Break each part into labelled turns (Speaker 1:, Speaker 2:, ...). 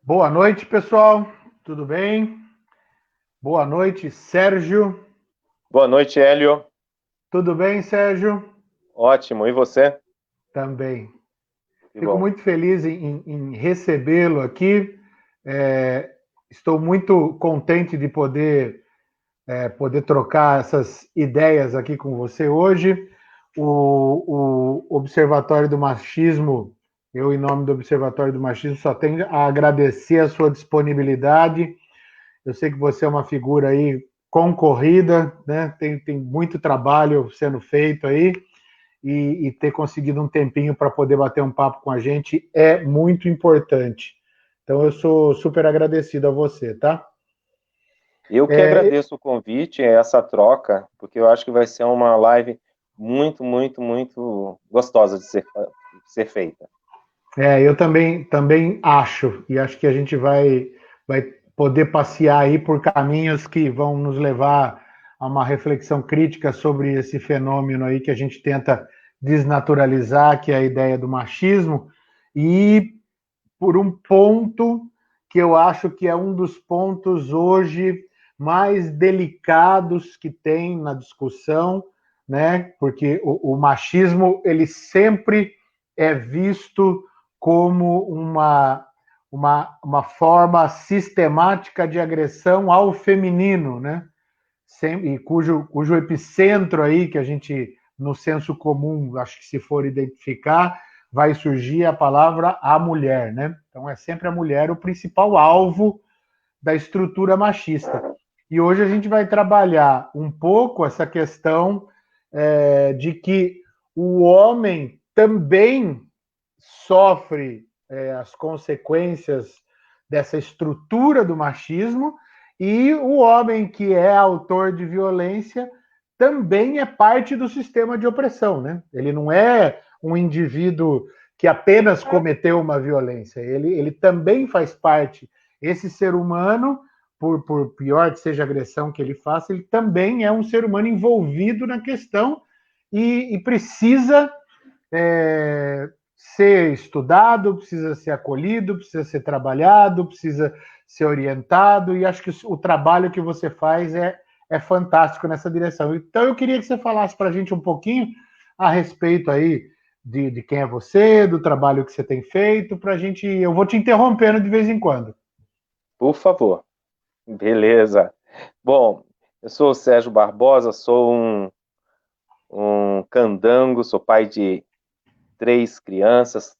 Speaker 1: Boa noite, pessoal. Tudo bem? Boa noite, Sérgio.
Speaker 2: Boa noite, Hélio.
Speaker 1: Tudo bem, Sérgio?
Speaker 2: Ótimo. E você?
Speaker 1: Também.
Speaker 2: Que
Speaker 1: Fico
Speaker 2: bom.
Speaker 1: muito feliz em recebê-lo aqui. É, Estou muito contente de poder trocar essas ideias aqui com você hoje. O Observatório do Machismo, eu, em nome do Observatório do Machismo, só tenho a agradecer a sua disponibilidade. Eu sei que você é uma figura aí concorrida, né? Tem muito trabalho sendo feito aí e ter conseguido um tempinho para poder bater um papo com a gente é muito importante. Então eu sou super agradecido a você, tá?
Speaker 2: Eu que
Speaker 1: É,
Speaker 2: agradeço o convite, essa troca, porque eu acho que vai ser uma live muito, muito, muito gostosa de ser feita.
Speaker 1: eu também acho, e acho que a gente vai poder passear aí por caminhos que vão nos levar a uma reflexão crítica sobre esse fenômeno aí que a gente tenta desnaturalizar, que é a ideia do machismo, e por um ponto que eu acho que é um dos pontos hoje mais delicados que tem na discussão, né? Porque o machismo ele sempre é visto como uma forma sistemática de agressão ao feminino, né? E cujo epicentro aí que a gente, no senso comum, acho que se for identificar, vai surgir a palavra a mulher, né? Então é sempre a mulher o principal alvo da estrutura machista. E hoje a gente vai trabalhar um pouco essa questão de que o homem também sofre as consequências dessa estrutura do machismo e o homem que é autor de violência também é parte do sistema de opressão, né? Ele não é um indivíduo que apenas cometeu uma violência, ele também faz parte. Esse ser humano, por pior que seja a agressão que ele faça, ele também é um ser humano envolvido na questão e precisa é, ser estudado, precisa ser acolhido, precisa ser trabalhado, precisa ser orientado, e acho que o trabalho que você faz é fantástico nessa direção. Então eu queria que você falasse para a gente um pouquinho a respeito aí de quem é você, do trabalho que você tem feito, para a gente. Eu vou te interrompendo de vez em quando.
Speaker 2: Por favor. Beleza. Bom, eu sou o Sérgio Barbosa, sou um candango, sou pai de 3 crianças,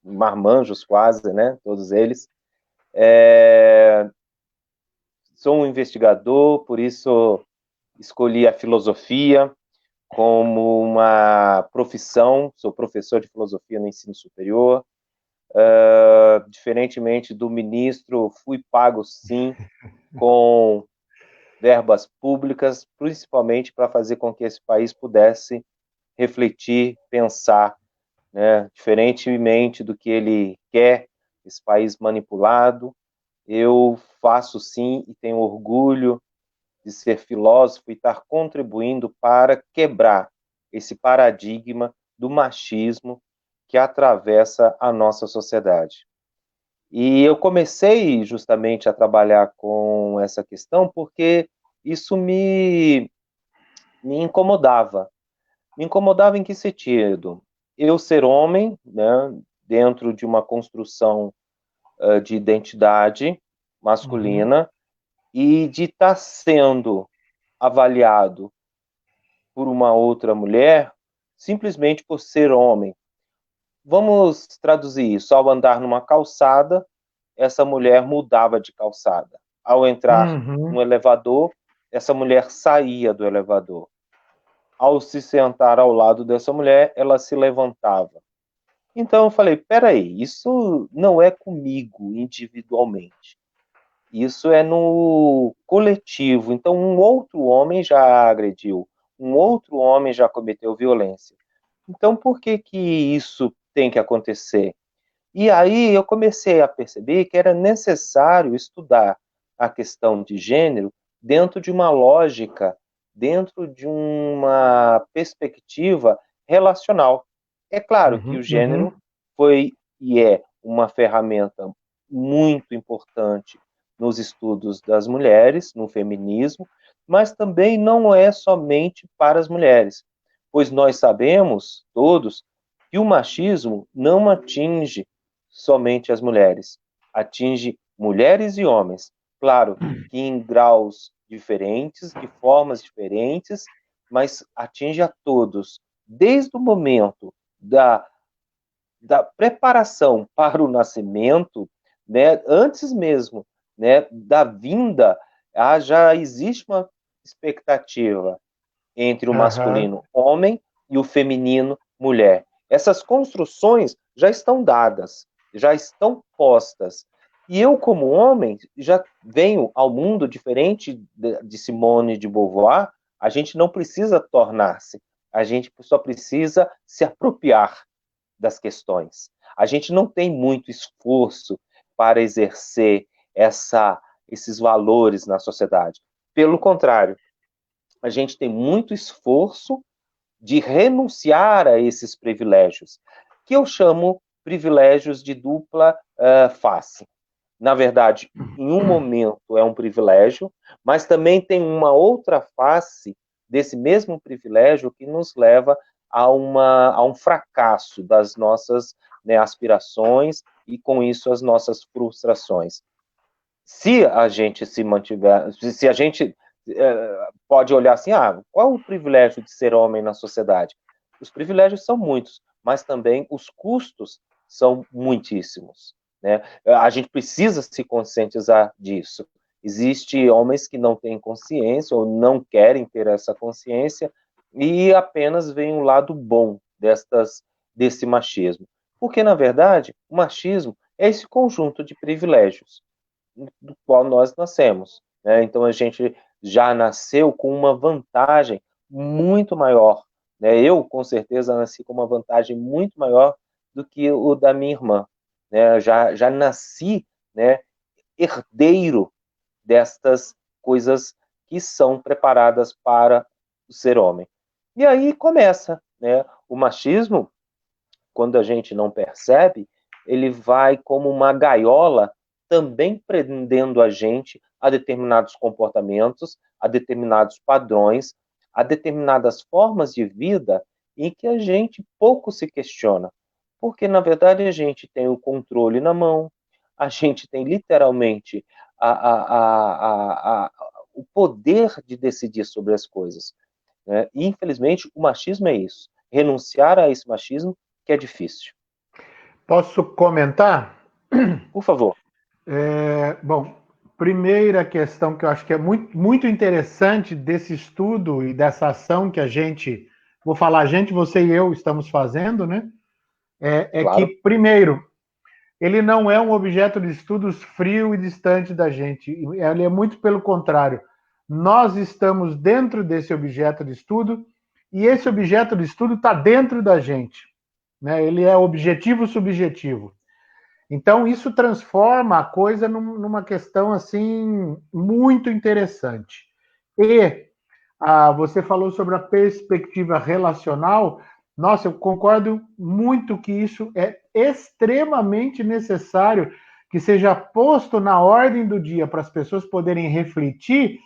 Speaker 2: marmanjos quase, né? Todos eles. Sou um investigador, por isso escolhi a filosofia como uma profissão, sou professor de filosofia no ensino superior. Diferentemente do ministro, fui pago sim com verbas públicas, principalmente para fazer com que esse país pudesse refletir, pensar, né? Diferentemente do que ele quer, esse país manipulado, eu faço sim e tenho orgulho de ser filósofo e estar contribuindo para quebrar esse paradigma do machismo que atravessa a nossa sociedade. E eu comecei justamente a trabalhar com essa questão porque isso me incomodava. Me incomodava em que sentido? Eu ser homem, né, dentro de uma construção de identidade
Speaker 1: Uhum.
Speaker 2: masculina e de estar sendo avaliado por uma outra mulher simplesmente por ser homem. Vamos traduzir isso. Ao andar numa calçada, essa mulher mudava de calçada. Ao entrar no
Speaker 1: Uhum.
Speaker 2: elevador, essa mulher saía do elevador. Ao se sentar ao lado dessa mulher, ela se levantava. Então eu falei, peraí, isso não é comigo individualmente. Isso é no coletivo. Então, um outro homem já agrediu, um outro homem já cometeu violência. Então, por que que isso tem que acontecer? E aí eu comecei a perceber que era necessário estudar a questão de gênero dentro de uma lógica, dentro de uma perspectiva relacional. É claro que o
Speaker 1: Uhum.
Speaker 2: gênero
Speaker 1: Uhum.
Speaker 2: foi e é uma ferramenta muito importante nos estudos das mulheres, no feminismo, mas também não é somente para as mulheres, pois nós sabemos todos que o machismo não atinge somente as mulheres, atinge mulheres e homens. Claro que em graus diferentes, de formas diferentes, mas atinge a todos, desde o momento da preparação para o nascimento, né, antes mesmo, né, da vinda, já existe uma expectativa entre o
Speaker 1: Aham.
Speaker 2: masculino homem e o feminino mulher. Essas construções já estão dadas, já estão postas. E eu, como homem, já venho ao mundo diferente de Simone de Beauvoir. A gente não precisa tornar-se, a gente só precisa se apropriar das questões. A gente não tem muito esforço para exercer esses valores na sociedade. Pelo contrário, a gente tem muito esforço de renunciar a esses privilégios, que eu chamo privilégios de dupla face. Na verdade, em um momento é um privilégio, mas também tem uma outra face desse mesmo privilégio que nos leva a um fracasso das nossas, né, aspirações e, com isso, as nossas frustrações. Se a gente se mantiver, se a gente pode olhar assim, qual o privilégio de ser homem na sociedade? Os privilégios são muitos, mas também os custos são muitíssimos, né? A gente precisa se conscientizar disso. Existem homens que não têm consciência ou não querem ter essa consciência e apenas veem o lado bom desse machismo. Porque, na verdade, o machismo é esse conjunto de privilégios do qual nós nascemos, né? Então a gente já nasceu com uma vantagem muito maior, né? Eu, com certeza, nasci com uma vantagem muito maior do que o da minha irmã, né? Já nasci, né, herdeiro destas coisas que são preparadas para o ser homem. E aí começa, né? O machismo, quando a gente não percebe, ele vai como uma gaiola também prendendo a gente a determinados comportamentos, a determinados padrões, a determinadas formas de vida em que a gente pouco se questiona. Porque, na verdade, a gente tem o controle na mão, a gente tem literalmente o poder de decidir sobre as coisas, né? E, infelizmente, o machismo é isso. Renunciar a esse machismo que é difícil.
Speaker 1: Posso comentar?
Speaker 2: Por favor.
Speaker 1: Bom, primeira questão que eu acho que é muito, muito interessante desse estudo e dessa ação que a gente, vou falar a gente, você e eu estamos fazendo, né? É que,
Speaker 2: Claro.
Speaker 1: primeiro, ele não é um objeto de estudos frio e distante da gente. Ele é muito pelo contrário. Nós estamos dentro desse objeto de estudo e esse objeto de estudo está dentro da gente, né? Ele é objetivo-subjetivo. Então, isso transforma a coisa numa questão assim muito interessante. E você falou sobre a perspectiva relacional. Nossa, eu concordo muito que isso é extremamente necessário que seja posto na ordem do dia para as pessoas poderem refletir,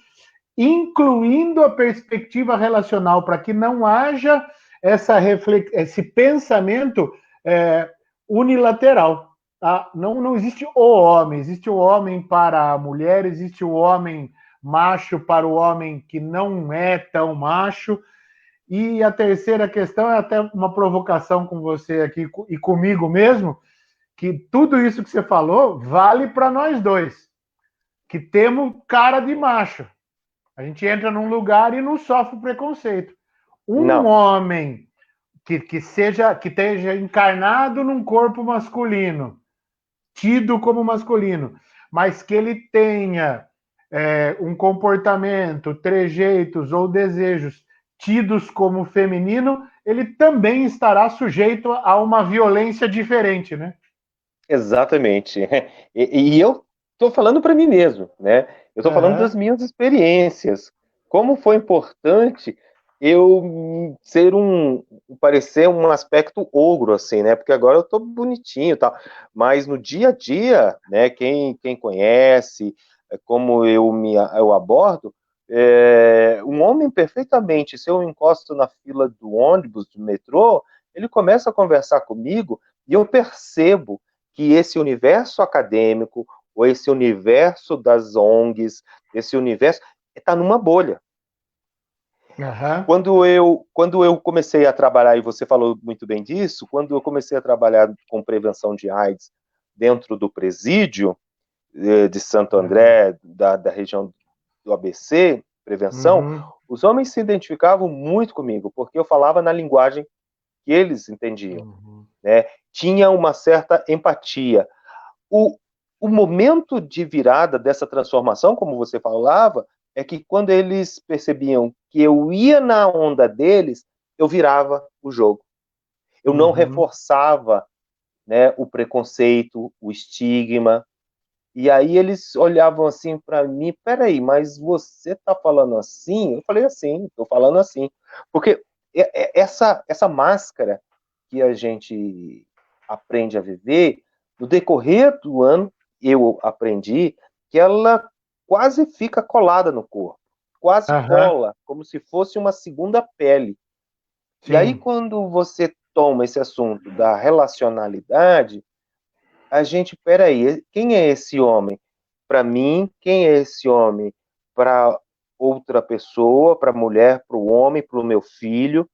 Speaker 1: incluindo a perspectiva relacional, para que não haja esse pensamento unilateral. Não existe o homem, existe o homem para a mulher, existe o homem macho para o homem que não é tão macho. E a terceira questão é até uma provocação com você aqui e comigo mesmo, que tudo isso que você falou vale para nós dois, que temos cara de macho. A gente entra num lugar e não sofre preconceito. Um
Speaker 2: Não.
Speaker 1: homem que esteja encarnado num corpo masculino, tido como masculino, mas que ele tenha um comportamento, trejeitos ou desejos tidos como feminino, ele também estará sujeito a uma violência diferente, né?
Speaker 2: Exatamente. E eu estou falando para mim mesmo, né? Eu estou falando
Speaker 1: Uhum.
Speaker 2: das minhas experiências. Como foi importante eu parecer um aspecto ogro, assim, né? Porque agora eu tô bonitinho e tal. Mas no dia a dia, né? Quem conhece, como eu abordo, um homem perfeitamente, se eu encosto na fila do ônibus, do metrô, ele começa a conversar comigo e eu percebo que esse universo acadêmico, ou esse universo das ONGs, esse universo, está numa bolha.
Speaker 1: Aham.
Speaker 2: Quando eu comecei a trabalhar, e você falou muito bem disso, quando eu comecei a trabalhar com prevenção de AIDS dentro do presídio de Santo
Speaker 1: Aham.
Speaker 2: André, da região do ABC, prevenção,
Speaker 1: Uhum.
Speaker 2: os homens se identificavam muito comigo, porque eu falava na linguagem que eles entendiam,
Speaker 1: Uhum.
Speaker 2: né? Tinha uma certa empatia. O, o momento de virada dessa transformação, como você falava, é que quando eles percebiam que eu ia na onda deles, eu virava o jogo. Eu não
Speaker 1: Uhum.
Speaker 2: reforçava, né, o preconceito, o estigma. E aí eles olhavam assim para mim, peraí, mas você está falando assim? Eu falei assim, estou falando assim. Porque essa máscara que a gente aprende a viver, no decorrer do ano, eu aprendi que ela quase fica colada no corpo, quase
Speaker 1: Aham.
Speaker 2: cola, como se fosse uma segunda pele. E aí,
Speaker 1: Sim.
Speaker 2: quando você toma esse assunto da relacionalidade, a gente, peraí, quem é esse homem? Para mim, quem é esse homem? Para outra pessoa, para a mulher, para o homem, para o meu filho.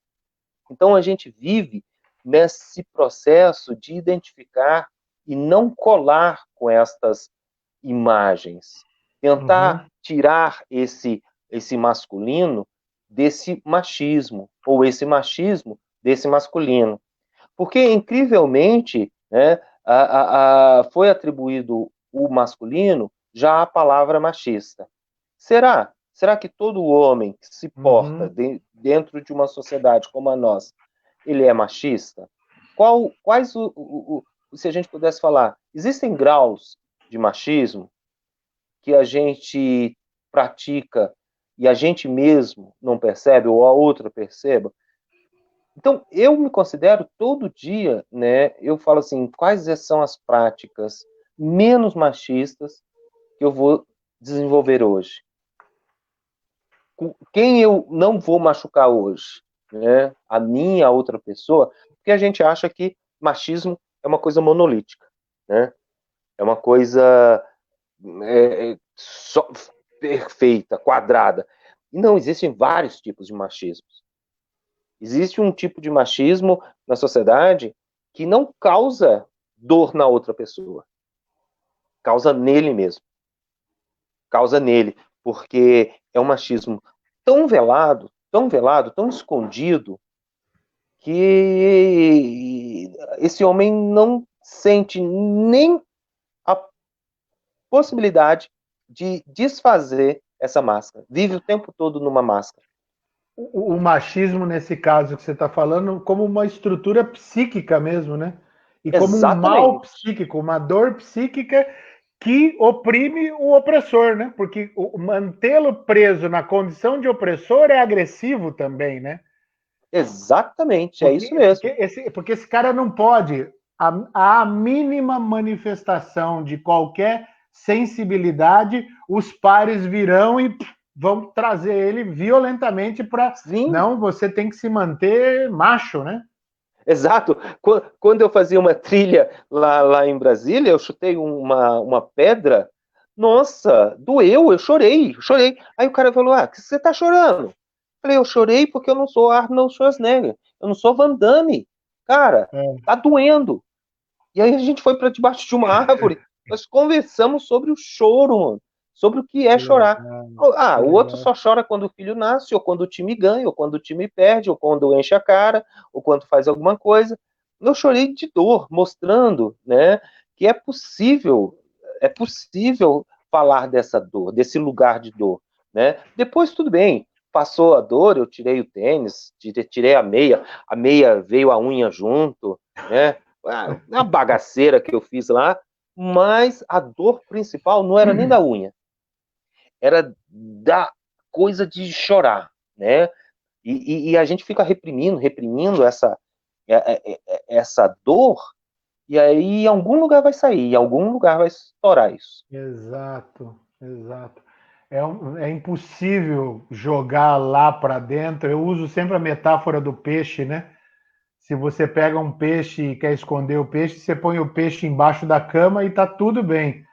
Speaker 2: Então a gente vive nesse processo de identificar e não colar com estas imagens. Tentar
Speaker 1: Uhum.
Speaker 2: tirar esse masculino desse machismo, ou esse machismo desse masculino. Porque, incrivelmente, né, foi atribuído o masculino já à palavra machista. Será? Será que todo homem que se porta
Speaker 1: Uhum.
Speaker 2: dentro de uma sociedade como a nossa, ele é machista? Quais se a gente pudesse falar, existem graus de machismo que a gente pratica e a gente mesmo não percebe, ou a outra perceba? Então, eu me considero todo dia, né? Eu falo assim, quais são as práticas menos machistas que eu vou desenvolver hoje? Quem eu não vou machucar hoje, né? A minha, a outra pessoa, porque a gente acha que machismo é uma coisa monolítica, né? É uma coisa só perfeita, quadrada. E não, existem vários tipos de machismo. Existe um tipo de machismo na sociedade que não causa dor na outra pessoa, causa nele mesmo, causa nele, porque é um machismo tão velado, tão escondido, que esse homem não sente nem a possibilidade de desfazer essa máscara. Vive o tempo todo numa máscara.
Speaker 1: O machismo, nesse caso que você está falando, como uma estrutura psíquica mesmo, né? E como um mal
Speaker 2: Exatamente.
Speaker 1: psíquico, uma dor psíquica que oprime o opressor, né? Porque mantê-lo preso na condição de opressor é agressivo também, né?
Speaker 2: Exatamente, é isso
Speaker 1: Porque
Speaker 2: mesmo.
Speaker 1: porque esse cara não pode, a mínima manifestação de qualquer sensibilidade, os pares virão e vão trazer ele violentamente para.
Speaker 2: Sim,
Speaker 1: Não, você tem que se manter macho, né?
Speaker 2: exato. Quando eu fazia uma trilha lá em Brasília, eu chutei uma pedra. Nossa, doeu, eu chorei, chorei. Aí o cara falou: que você tá chorando? Eu falei: eu chorei porque eu não sou Arnold Schwarzenegger, eu não sou Van Damme. Cara,
Speaker 1: É,
Speaker 2: tá doendo. E aí a gente foi para debaixo de uma árvore, nós conversamos sobre o choro, mano, sobre o que é
Speaker 1: que
Speaker 2: chorar.
Speaker 1: legal, que
Speaker 2: O outro
Speaker 1: legal.
Speaker 2: só chora quando o filho nasce, ou quando o time ganha, ou quando o time perde, ou quando enche a cara, ou quando faz alguma coisa. Eu chorei de dor, mostrando, né, que é possível falar dessa dor, desse lugar de dor, né? Depois tudo bem, passou a dor, eu tirei o tênis, tirei a meia veio a unha junto, né? A bagaceira que eu fiz lá, mas a dor principal não era nem da unha, era da coisa de chorar, né? E a gente fica reprimindo essa dor, e aí em algum lugar vai sair, em algum lugar vai estourar isso.
Speaker 1: Exato, exato. É impossível jogar lá para dentro. Eu uso sempre a metáfora do peixe, né? Se você pega um peixe e quer esconder o peixe, você põe o peixe embaixo da cama e tá tudo bem.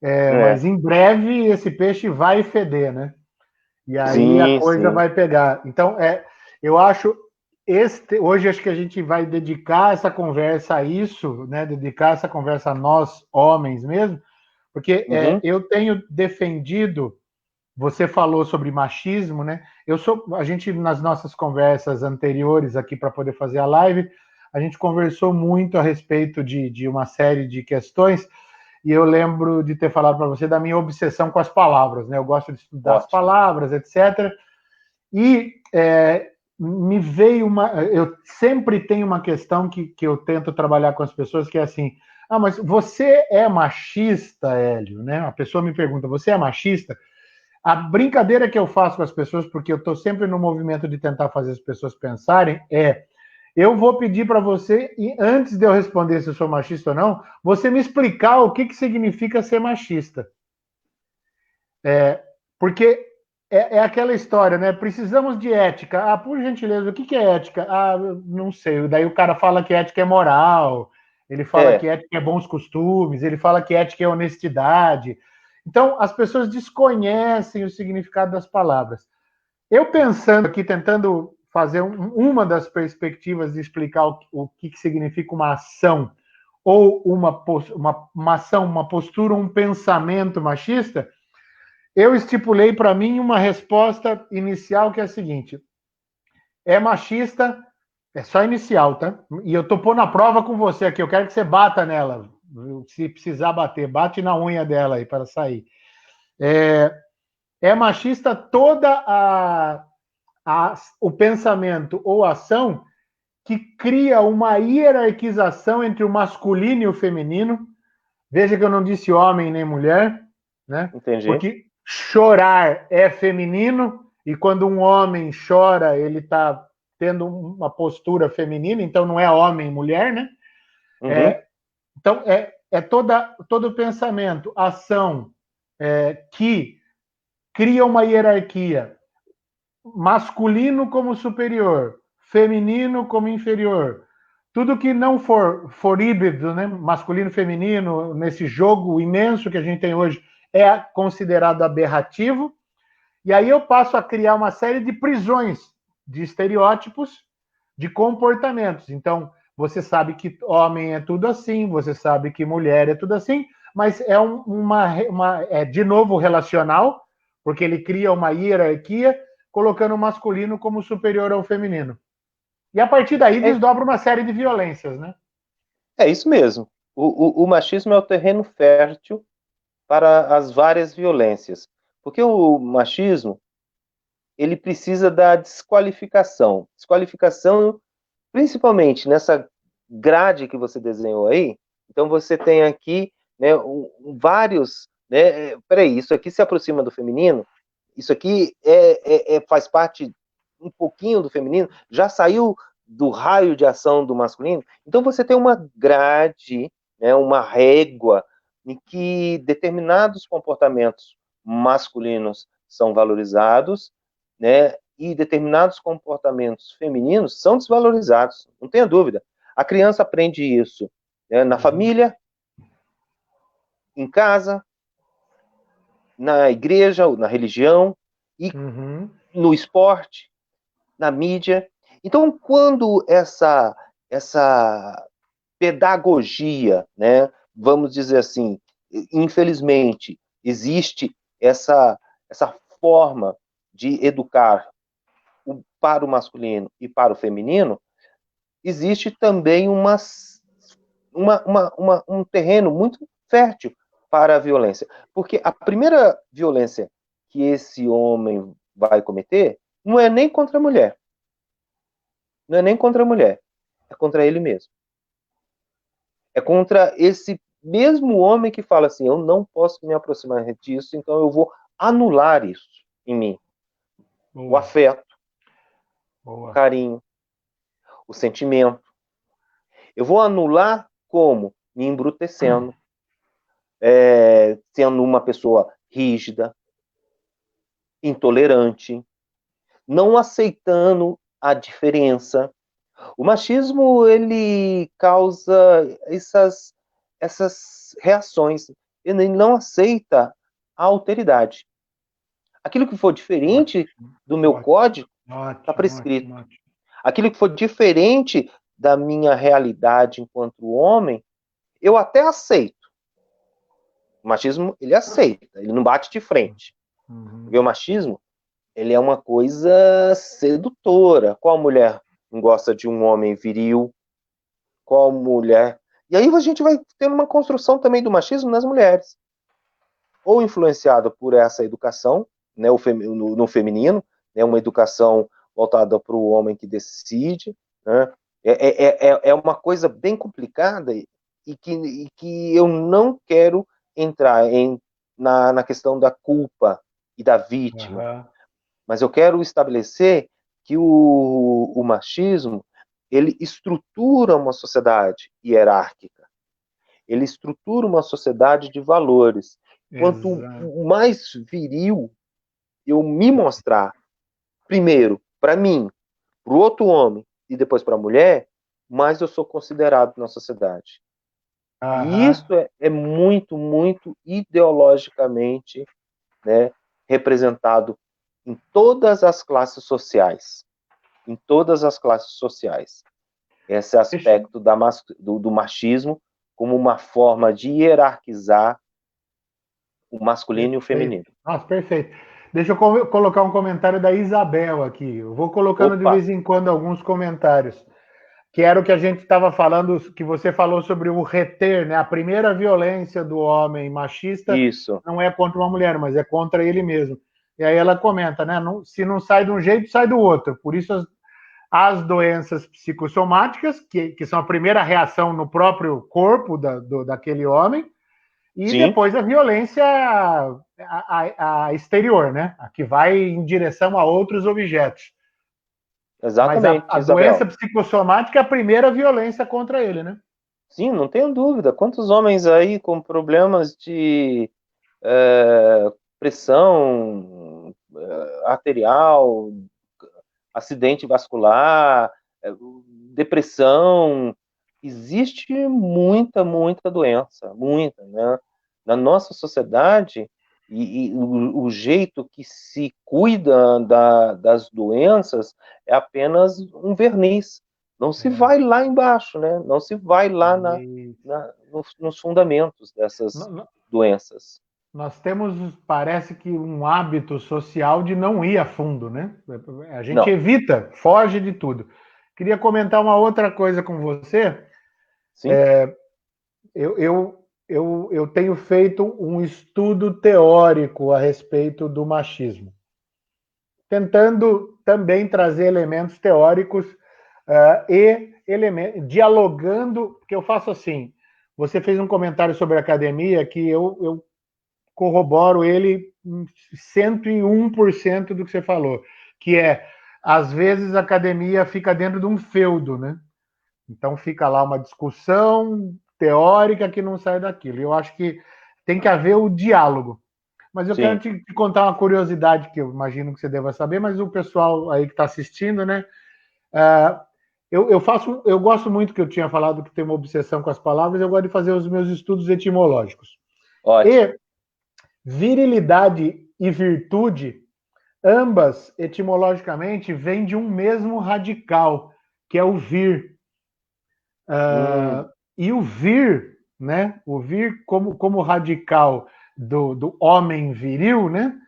Speaker 2: É.
Speaker 1: Mas em breve esse peixe vai feder, né? E aí a
Speaker 2: Sim,
Speaker 1: coisa
Speaker 2: sim.
Speaker 1: vai pegar. Então, eu acho hoje acho que a gente vai dedicar essa conversa a isso, né? Dedicar essa conversa a nós homens mesmo, porque
Speaker 2: Uhum.
Speaker 1: eu tenho defendido. Você falou sobre machismo, né? A gente nas nossas conversas anteriores aqui para poder fazer a live, a gente conversou muito a respeito de uma série de questões e eu lembro de ter falado para você da minha obsessão com as palavras, né? Eu gosto de estudar as
Speaker 2: Ótimo.
Speaker 1: palavras, etc. E me veio eu sempre tenho uma questão que eu tento trabalhar com as pessoas, que é assim: ah, mas você é machista, Hélio, né? A pessoa me pergunta: você é machista? A brincadeira que eu faço com as pessoas, porque eu estou sempre no movimento de tentar fazer as pessoas pensarem, eu vou pedir para você, e antes de eu responder se eu sou machista ou não, você me explicar o que significa ser machista. Porque é aquela história, né? Precisamos de ética. Ah, por gentileza, o que é ética? Ah, não sei. Daí o cara fala que ética é moral, ele fala que
Speaker 2: É,
Speaker 1: ética é bons costumes, ele fala que ética é honestidade. Então, as pessoas desconhecem o significado das palavras. Eu pensando aqui, tentando fazer uma das perspectivas de explicar o que significa uma ação, ou uma ação, uma postura, um pensamento machista, eu estipulei para mim uma resposta inicial que é a seguinte: é machista, é só inicial, tá? E eu tô pondo a prova com você aqui, eu quero que você bata nela. Se precisar bater, bate na unha dela aí para sair. É machista o pensamento ou ação que cria uma hierarquização entre o masculino e o feminino. Veja que eu não disse homem nem mulher, né?
Speaker 2: entendi.
Speaker 1: Porque chorar é feminino e quando um homem chora, ele está tendo uma postura feminina, então não é homem e mulher, né?
Speaker 2: Uhum.
Speaker 1: Então todo pensamento, ação que cria uma hierarquia, masculino como superior, feminino como inferior. Tudo que não for híbrido, né, masculino feminino, nesse jogo imenso que a gente tem hoje, é considerado aberrativo. E aí eu passo a criar uma série de prisões, de estereótipos, de comportamentos. Então, você sabe que homem é tudo assim, você sabe que mulher é tudo assim, mas é de novo relacional, porque ele cria uma hierarquia, colocando o masculino como superior ao feminino. E a partir daí
Speaker 2: É,
Speaker 1: desdobra uma série de violências, né?
Speaker 2: é isso mesmo. O machismo é o terreno fértil para as várias violências. Porque o machismo, ele precisa da desqualificação. Desqualificação, principalmente nessa grade que você desenhou aí. Então, você tem aqui, né, vários... Né, peraí, isso aqui se aproxima do feminino? Isso aqui faz parte um pouquinho do feminino? Já saiu do raio de ação do masculino? Então, você tem uma grade, né, uma régua em que determinados comportamentos masculinos são valorizados, né, e determinados comportamentos femininos são desvalorizados, não tenha dúvida. A criança aprende isso, né, na
Speaker 1: Uhum.
Speaker 2: família, em casa, na igreja, na religião e
Speaker 1: Uhum.
Speaker 2: no esporte, na mídia. Então, quando essa pedagogia, né, vamos dizer assim, infelizmente, existe essa forma de educar para o masculino e para o feminino, existe também um terreno muito fértil para a violência. Porque a primeira violência que esse homem vai cometer não é nem contra a mulher. Não é nem contra a mulher. É contra ele mesmo. É contra esse mesmo homem que fala assim: eu não posso me aproximar disso, então eu vou anular isso em mim. O
Speaker 1: Boa.
Speaker 2: afeto, o carinho, o sentimento. Eu vou anular como? Me embrutecendo, sendo uma pessoa rígida, intolerante, não aceitando a diferença. O machismo, ele causa essas reações. Ele não aceita a alteridade. Aquilo que for diferente do meu código está prescrito. Aquilo que for diferente da minha realidade enquanto homem, eu até aceito. O machismo, ele aceita, ele não bate de frente. Porque o machismo, ele é uma coisa sedutora. Qual mulher não gosta de um homem viril? Qual mulher... E aí a gente vai tendo uma construção também do machismo nas mulheres. Ou influenciada por essa educação, né, no feminino, né, uma educação voltada para o homem que decide, né? É uma coisa bem complicada e que eu não quero entrar na questão da culpa e da vítima. Mas eu quero estabelecer que o machismo, ele estrutura uma sociedade hierárquica. Ele estrutura uma sociedade de valores. Quanto mais viril eu me mostrar, primeiro para mim, para o outro homem e depois para a mulher, mais eu sou considerado na sociedade. E isso é muito, muito ideologicamente, né, representado em todas as classes sociais. Em todas as classes sociais. Esse aspecto do machismo como uma forma de hierarquizar o masculino e o feminino.
Speaker 1: Nossa, perfeito. Deixa eu colocar um comentário da Isabel aqui. Eu vou colocando de vez em quando alguns comentários. Que era o que a gente estava falando, que você falou sobre o reter, né? A primeira violência do homem machista não é contra uma mulher, mas é contra ele mesmo. E aí ela comenta, né? Se não sai de um jeito, sai do outro. Por isso as doenças psicossomáticas, que são a primeira reação no próprio corpo daquele homem, e depois a violência a exterior, né? A que vai em direção a outros objetos.
Speaker 2: Exatamente.
Speaker 1: Mas a doença psicossomática é a primeira violência contra ele, né?
Speaker 2: Sim, não tenho dúvida. Quantos homens aí com problemas de pressão arterial, acidente vascular, depressão. Existe muita, muita doença, muita, né? Na nossa sociedade, e o jeito que se cuida das doenças é apenas um verniz. Não se vai lá embaixo, né? Não se vai lá nos fundamentos dessas doenças.
Speaker 1: Nós temos, parece que, um hábito social de não ir a fundo, né? A gente evita, foge de tudo. Queria comentar uma outra coisa com você.
Speaker 2: Sim.
Speaker 1: Eu tenho feito um estudo teórico a respeito do machismo, tentando também trazer elementos teóricos dialogando, porque eu faço assim, você fez um comentário sobre a academia que eu corroboro ele 101% do que você falou, que às vezes a academia fica dentro de um feudo, né? Então fica lá uma discussão teórica que não sai daquilo. Eu acho que tem que haver o diálogo. Mas eu quero te contar uma curiosidade que eu imagino que você deva saber, mas o pessoal aí que está assistindo, né? Eu gosto muito, que eu tinha falado que tem uma obsessão com as palavras, eu gosto de fazer os meus estudos etimológicos.
Speaker 2: Ótimo.
Speaker 1: E virilidade e virtude, ambas, etimologicamente, vêm de um mesmo radical, que é o vir. E o vir, né? O vir como radical do homem viril, né?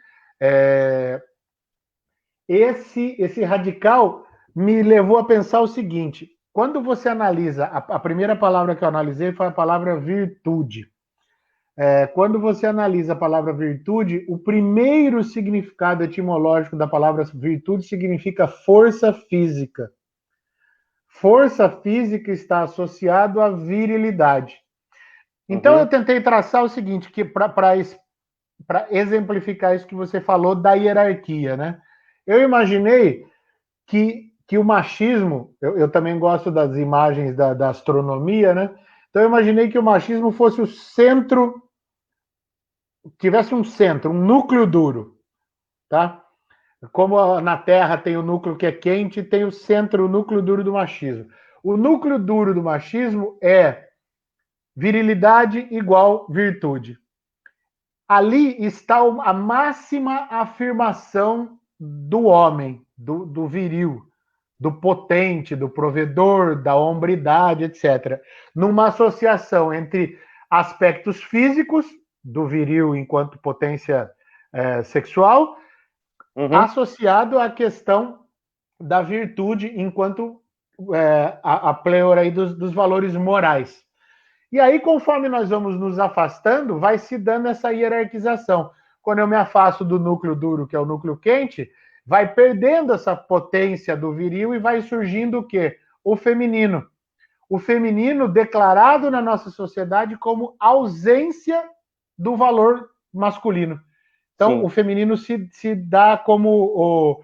Speaker 1: Esse radical me levou a pensar o seguinte: quando você analisa, a primeira palavra que eu analisei foi a palavra virtude. Quando você analisa a palavra virtude, o primeiro significado etimológico da palavra virtude significa força física. Força física está associado à virilidade. Então eu tentei traçar o seguinte, que para exemplificar isso que você falou da hierarquia, né? Eu imaginei que que o machismo, eu também gosto das imagens da astronomia, né? Então eu imaginei que o machismo fosse o centro, tivesse um centro, um núcleo duro, tá? Como na Terra tem o núcleo que é quente, tem o centro, o núcleo duro do machismo. O núcleo duro do machismo é virilidade igual virtude. Ali está a máxima afirmação do homem, do viril, do potente, do provedor, da hombridade, etc. Numa associação entre aspectos físicos, do viril enquanto potência sexual, associado à questão da virtude enquanto a pleura aí dos valores morais. E aí, conforme nós vamos nos afastando, vai se dando essa hierarquização. Quando eu me afasto do núcleo duro, que é o núcleo quente, vai perdendo essa potência do viril e vai surgindo o quê? O feminino. O feminino declarado na nossa sociedade como ausência do valor masculino. Então, sim, o feminino se dá como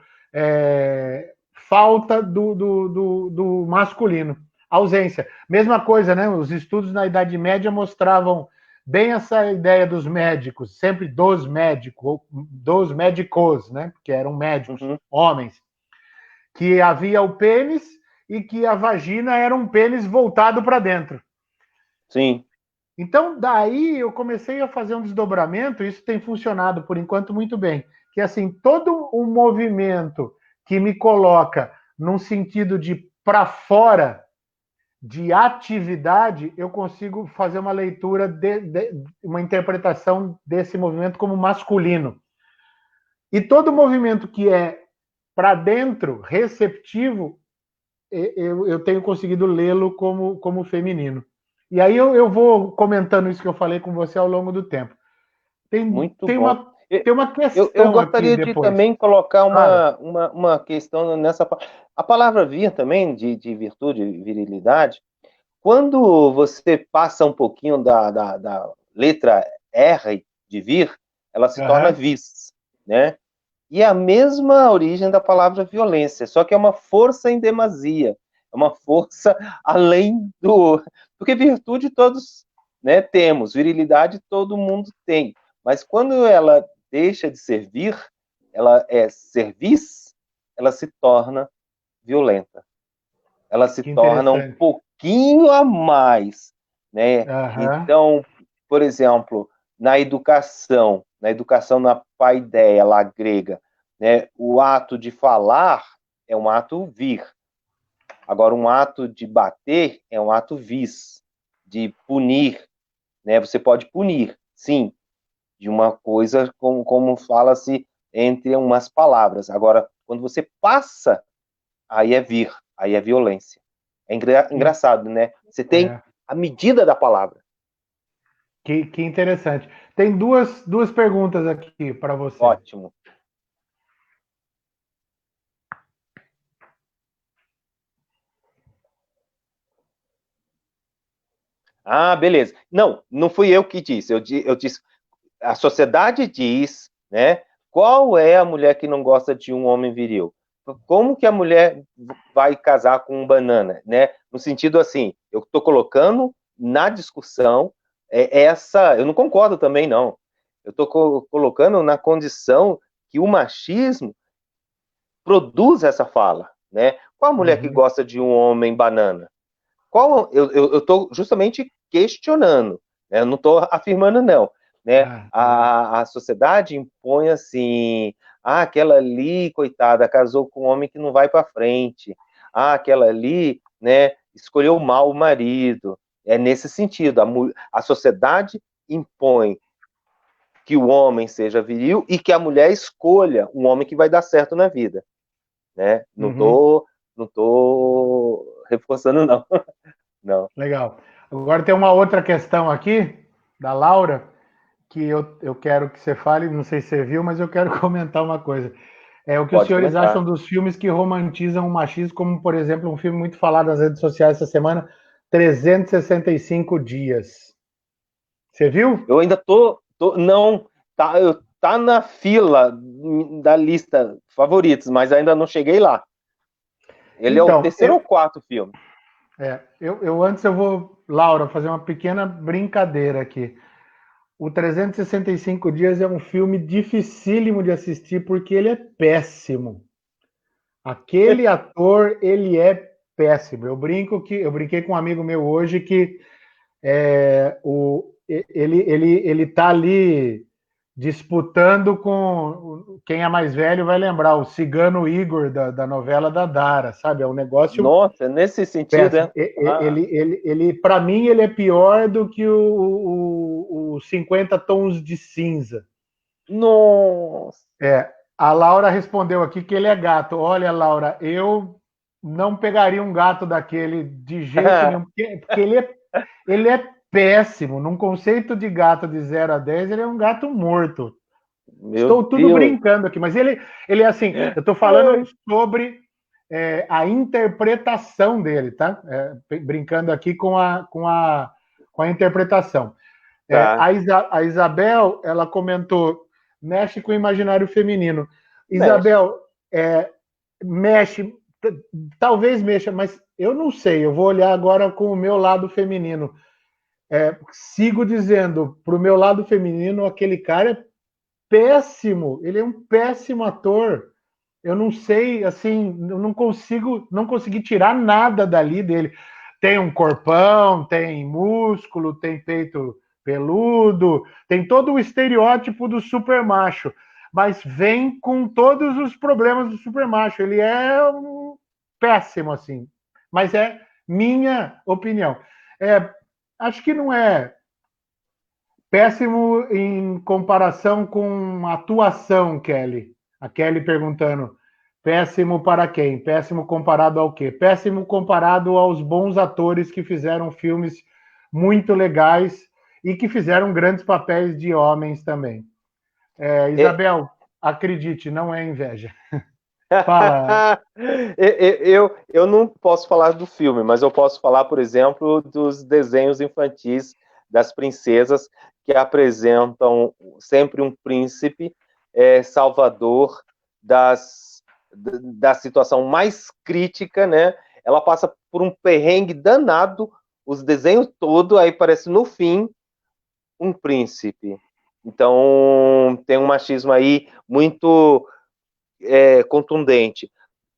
Speaker 1: falta do masculino. Ausência. Mesma coisa, né? Os estudos na Idade Média mostravam bem essa ideia dos médicos, sempre dos médicos, né? Porque eram médicos, homens, que havia o pênis e que a vagina era um pênis voltado para dentro.
Speaker 2: Sim.
Speaker 1: Então, daí eu comecei a fazer um desdobramento, isso tem funcionado por enquanto muito bem, que assim, todo um movimento que me coloca num sentido de para fora de atividade, eu consigo fazer uma leitura, uma interpretação desse movimento como masculino. E todo movimento que é para dentro, receptivo, eu tenho conseguido lê-lo como feminino. E aí eu vou comentando isso que eu falei com você ao longo do tempo.
Speaker 2: Muito bom.
Speaker 1: Tem uma questão
Speaker 2: eu gostaria
Speaker 1: aqui
Speaker 2: de
Speaker 1: depois.
Speaker 2: também colocar
Speaker 1: Claro.
Speaker 2: uma questão nessa. A palavra vir também, de virtude, virilidade, quando você passa um pouquinho da letra R de vir, ela se torna vis, né? E é a mesma origem da palavra violência, só que é uma força em demasia, é uma força além do... Porque virtude todos, né, temos, virilidade todo mundo tem, mas quando ela deixa de servir, ela é servis, ela se torna violenta. Ela se torna um pouquinho a mais, né? Então, por exemplo, na educação na paideia lá grega, né? O ato de falar é um ato vir. Agora, um ato de bater é um ato vis, de punir, né? Você pode punir, sim, de uma coisa como fala-se entre umas palavras. Agora, quando você passa, aí é vir, aí é violência. É engraçado, né? Você tem a medida da palavra.
Speaker 1: Que interessante. Tem duas perguntas aqui para você.
Speaker 2: Ótimo. Ah, beleza. Não fui eu que disse. Eu disse, a sociedade diz, né? Qual é a mulher que não gosta de um homem viril? Como que a mulher vai casar com um banana, né? No sentido assim, eu estou colocando na discussão essa... Eu não concordo também, não. Eu estou colocando na condição que o machismo produz essa fala, né? Qual a mulher que gosta de um homem banana? Eu estou justamente questionando, né? Eu não estou afirmando, não. Né? A sociedade impõe assim, aquela ali, coitada, casou com um homem que não vai para frente, aquela ali, né, escolheu mal o marido. É nesse sentido, a sociedade impõe que o homem seja viril e que a mulher escolha um homem que vai dar certo na vida. Né? Não tô reforçando, não. Não.
Speaker 1: Legal. Agora tem uma outra questão aqui, da Laura, que eu quero que você fale, não sei se você viu, mas eu quero comentar uma coisa. O que os senhores acham dos filmes que romantizam o machismo, como, por exemplo, um filme muito falado nas redes sociais essa semana, 365 Dias. Você viu?
Speaker 2: Eu ainda não, tá na fila da lista favoritos, mas ainda não cheguei lá. Ele é o
Speaker 1: Então,
Speaker 2: terceiro ou quarto filme.
Speaker 1: antes eu vou, Laura, fazer uma pequena brincadeira aqui. O 365 Dias é um filme dificílimo de assistir porque ele é péssimo. Aquele ator, ele é péssimo. Eu brinquei com um amigo meu hoje que ele tá ali disputando com quem é mais velho vai lembrar o Cigano Igor da novela da Dara, sabe? É um negócio
Speaker 2: Nossa, nesse sentido,
Speaker 1: péssimo.
Speaker 2: é? Ah,
Speaker 1: Para mim, ele é pior do que o 50 Tons de Cinza.
Speaker 2: nossa.
Speaker 1: A Laura respondeu aqui que ele é gato. Olha, Laura, eu não pegaria um gato daquele de jeito nenhum, porque ele é péssimo. Num conceito de gato de 0 a 10, ele é um gato morto.
Speaker 2: Meu
Speaker 1: Estou tudo
Speaker 2: Deus.
Speaker 1: brincando aqui, mas ele é assim, eu estou falando sobre a interpretação dele, tá? Brincando aqui com a interpretação.
Speaker 2: Tá.
Speaker 1: A Isabel, ela comentou, mexe com o imaginário feminino.
Speaker 2: Mexe.
Speaker 1: Isabel, mexe, talvez mexa, mas eu não sei, eu vou olhar agora com o meu lado feminino. Sigo dizendo, para o meu lado feminino, aquele cara é péssimo, ele é um péssimo ator. Eu não sei, assim, eu não consegui tirar nada dali dele. Tem um corpão, tem músculo, tem peito peludo, tem todo o estereótipo do super macho, mas vem com todos os problemas do super macho. Ele é um péssimo, assim, mas é minha opinião. Acho que não é péssimo em comparação com a atuação, Kelly. A Kelly perguntando: péssimo para quem? Péssimo comparado ao quê? Péssimo comparado aos bons atores que fizeram filmes muito legais e que fizeram grandes papéis de homens também.
Speaker 2: É,
Speaker 1: Isabel, acredite, não é inveja. Fala.
Speaker 2: eu não posso falar do filme, mas eu posso falar, por exemplo, dos desenhos infantis das princesas que apresentam sempre um príncipe salvador da situação mais crítica, né? Ela passa por um perrengue danado, os desenhos todo, aí parece no fim um príncipe. Então tem um machismo aí muito contundente.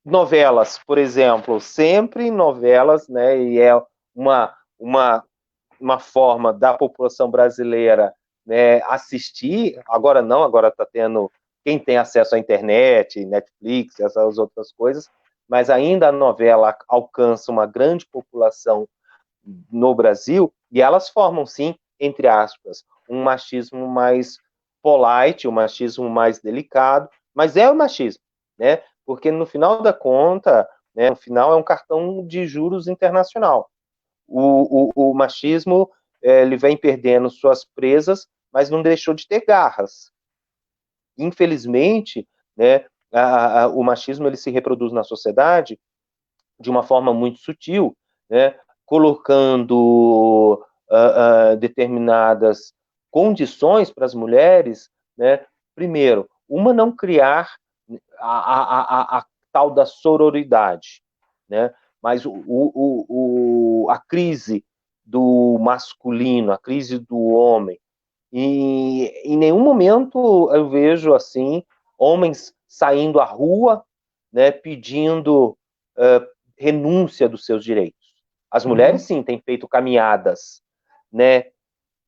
Speaker 2: Novelas, por exemplo, sempre novelas, né? E é uma, uma forma da população brasileira, né, assistir. Agora não, agora está tendo quem tem acesso à internet, Netflix, essas outras coisas, mas ainda a novela alcança uma grande população no Brasil e elas formam, sim, entre aspas, um machismo mais polite, um machismo mais delicado, mas é o machismo, né? Porque no final da conta, né, no final é um cartão de juros internacional. O machismo ele vem perdendo suas presas, mas não deixou de ter garras. Infelizmente, né, o machismo ele se reproduz na sociedade de uma forma muito sutil, né, colocando determinadas condições para as mulheres, né, primeiro, uma não criar a tal da sororidade, né, mas a crise do masculino, a crise do homem, e em nenhum momento eu vejo assim homens saindo à rua, né, pedindo renúncia dos seus direitos. As mulheres, sim, têm feito caminhadas, né?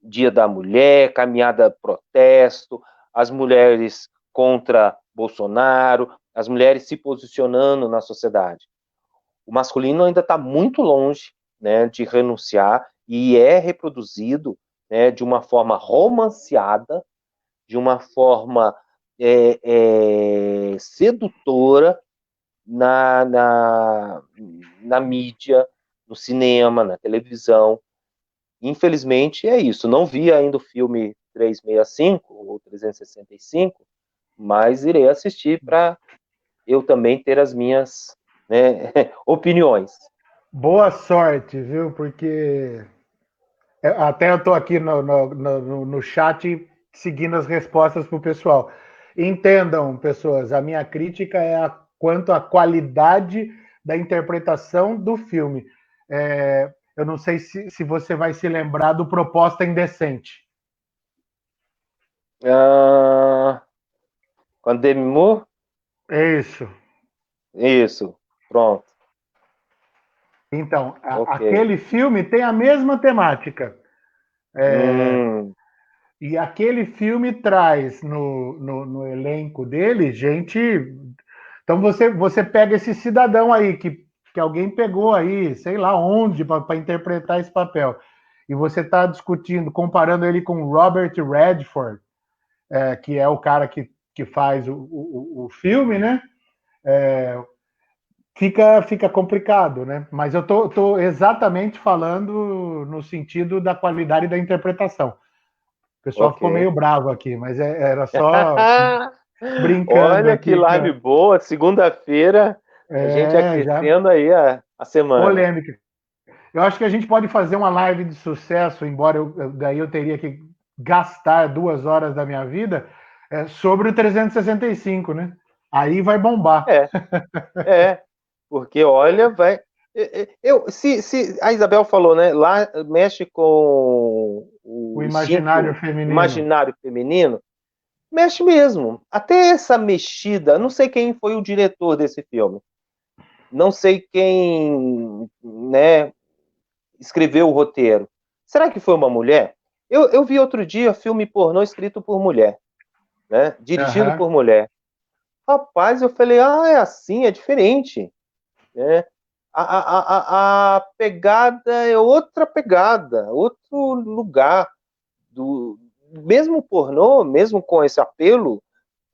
Speaker 2: Dia da Mulher, caminhada protesto, as mulheres contra Bolsonaro, as mulheres se posicionando na sociedade. O masculino ainda está muito longe, né, de renunciar e é reproduzido, né, de uma forma romanceada, de uma forma sedutora, na mídia, no cinema, na televisão. Infelizmente é isso. Não vi ainda o filme 365 ou 365, mas irei assistir para eu também ter as minhas, né, opiniões.
Speaker 1: Boa sorte, viu? Porque até eu estou aqui no chat seguindo as respostas para o pessoal. Entendam, pessoas, a minha crítica é quanto à qualidade da interpretação do filme. Eu não sei se você vai se lembrar do Proposta Indecente.
Speaker 2: Com a Demi Moore?
Speaker 1: É isso.
Speaker 2: Isso, pronto.
Speaker 1: Então,
Speaker 2: Ok.
Speaker 1: aquele filme tem a mesma temática. E aquele filme traz no elenco dele gente. Então você pega esse cidadão aí que alguém pegou aí, sei lá onde, para interpretar esse papel. E você está discutindo, comparando ele com Robert Redford, que é o cara que faz o filme, né? Fica complicado, né? Mas eu tô exatamente falando no sentido da qualidade da interpretação. O pessoal ficou
Speaker 2: Ok.
Speaker 1: meio bravo aqui, mas era só brincando
Speaker 2: Olha que
Speaker 1: aqui.
Speaker 2: live boa, segunda-feira, a gente
Speaker 1: Já
Speaker 2: aquecendo aí a semana.
Speaker 1: polêmica. Eu acho que a gente pode fazer uma live de sucesso, embora daí eu teria que gastar 2 horas da minha vida, sobre o 365, né? Aí vai bombar.
Speaker 2: É, porque olha, vai. Se a Isabel falou, né? Lá mexe com
Speaker 1: O
Speaker 2: o
Speaker 1: imaginário
Speaker 2: instinto
Speaker 1: feminino.
Speaker 2: imaginário feminino, mexe mesmo. Até essa mexida, não sei quem foi o diretor desse filme, não sei quem, né, escreveu o roteiro. Será que foi uma mulher? Eu vi outro dia filme pornô escrito por mulher, né? Dirigido
Speaker 1: Uhum.
Speaker 2: por mulher. Rapaz, eu falei, é assim, é diferente, né? A pegada é outra pegada, outro lugar. Mesmo pornô, mesmo com esse apelo,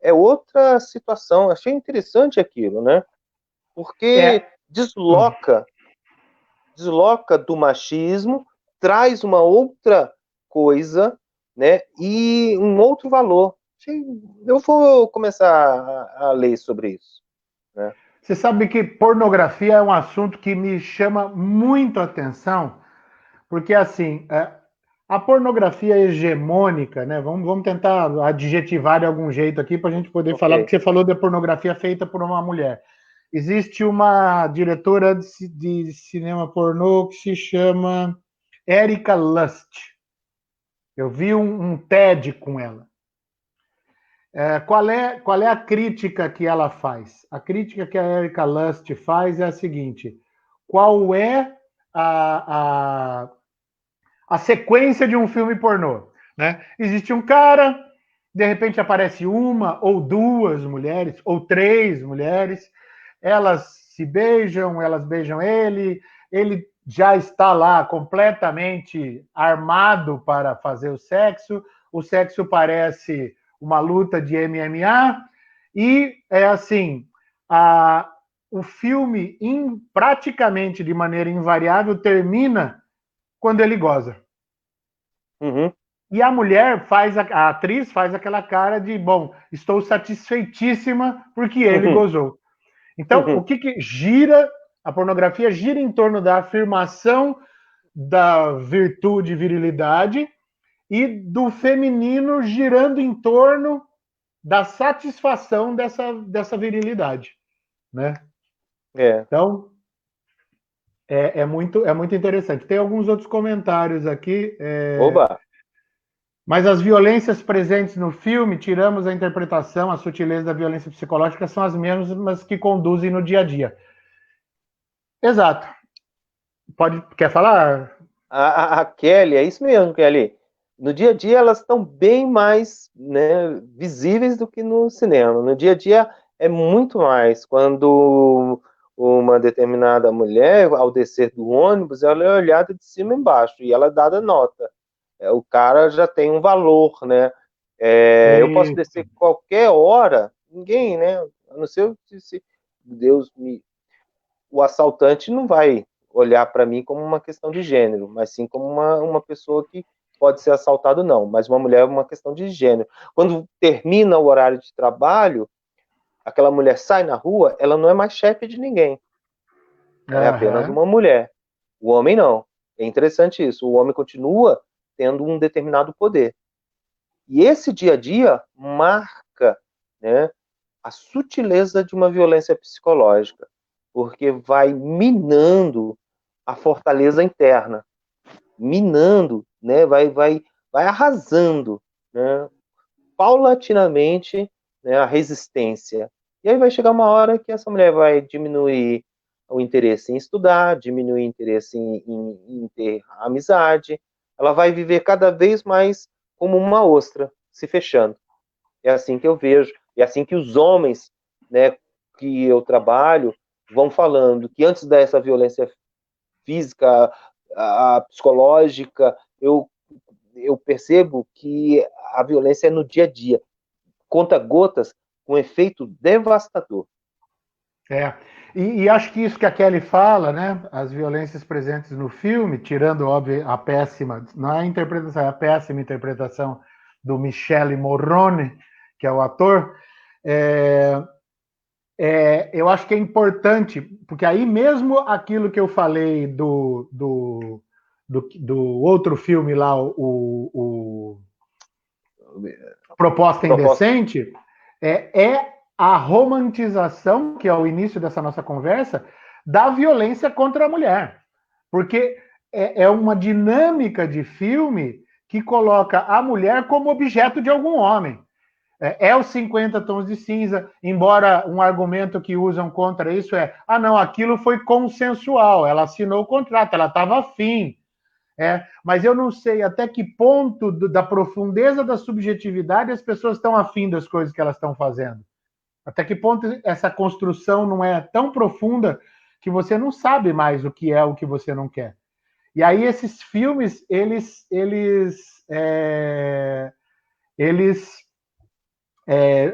Speaker 2: é outra situação. Achei interessante aquilo, né? Porque
Speaker 1: É,
Speaker 2: desloca do machismo, traz uma outra coisa, né? E um outro valor. Eu vou começar a ler sobre isso, né?
Speaker 1: você sabe que pornografia é um assunto que me chama muito a atenção, porque assim, a pornografia hegemônica, né? Vamos tentar adjetivar de algum jeito aqui para a gente poder
Speaker 2: Ok.
Speaker 1: falar, porque você falou da pornografia feita por uma mulher. Existe uma diretora de cinema pornô que se chama Erika Lust. Eu vi um TED com ela. Qual é a crítica que ela faz? A crítica que a Erika Lust faz é a seguinte: qual é a, a sequência de um filme pornô? Né? Existe um cara, de repente aparece uma ou duas mulheres, ou três mulheres, elas se beijam, elas beijam ele já está lá completamente armado para fazer o sexo parece uma luta de MMA, e é assim, o filme, praticamente de maneira invariável, termina quando ele goza.
Speaker 2: Uhum.
Speaker 1: E a mulher a atriz faz aquela cara de, bom, estou satisfeitíssima porque ele
Speaker 2: Uhum.
Speaker 1: gozou. Então, o que gira, a pornografia gira em torno da afirmação da virtude e virilidade e do feminino girando em torno da satisfação dessa virilidade, né?
Speaker 2: É.
Speaker 1: Então, é muito interessante. Tem alguns outros comentários aqui.
Speaker 2: Oba!
Speaker 1: Mas as violências presentes no filme, tiramos a interpretação, a sutileza da violência psicológica, são as mesmas que conduzem no dia a dia. Exato. Quer falar?
Speaker 2: A Kelly, é isso mesmo, Kelly. No dia a dia elas estão bem mais, né, visíveis do que no cinema. No dia a dia é muito mais. Quando uma determinada mulher, ao descer do ônibus, ela é olhada de cima e embaixo e ela é dada nota. O cara já tem um valor, né? Eu posso
Speaker 1: Isso.
Speaker 2: descer qualquer hora, ninguém, né? A não ser se Deus me. O assaltante não vai olhar para mim como uma questão de gênero, mas sim como uma pessoa que pode ser assaltado, não. Mas uma mulher é uma questão de gênero. Quando termina o horário de trabalho, aquela mulher sai na rua, ela não é mais chefe de ninguém. Ela é apenas
Speaker 1: Aham.
Speaker 2: uma mulher. O homem não. É interessante isso. O homem continua tendo um determinado poder. E esse dia a dia marca, né, a sutileza de uma violência psicológica. porque vai minando a fortaleza interna, minando, né? Vai arrasando, né? Paulatinamente, né, a resistência. E aí vai chegar uma hora que essa mulher vai diminuir o interesse em estudar, diminuir o interesse em ter amizade, ela vai viver cada vez mais como uma ostra, se fechando. É assim que eu vejo, é assim que os homens, né, que eu trabalho, vão falando que antes dessa violência física, a psicológica, eu percebo que a violência é no dia a dia, conta-gotas, com efeito devastador.
Speaker 1: É. E acho que isso que a Kelly fala, né? As violências presentes no filme, tirando, óbvio, a péssima, não é a interpretação, é a péssima interpretação do Michele Morrone, que é o ator, é, eu acho que é importante, porque aí mesmo aquilo que eu falei do outro filme lá, o Proposta
Speaker 2: Proposta.
Speaker 1: Indecente, é a romantização, que é o início dessa nossa conversa, da violência contra a mulher. Porque é uma dinâmica de filme que coloca a mulher como objeto de algum homem. É os 50 tons de cinza, embora um argumento que usam contra isso não, aquilo foi consensual, ela assinou o contrato, ela estava afim. Mas eu não sei até que ponto da profundeza da subjetividade as pessoas estão afim das coisas que elas estão fazendo. Até que ponto essa construção não é tão profunda que você não sabe mais o que é o que você não quer. E aí esses filmes, eles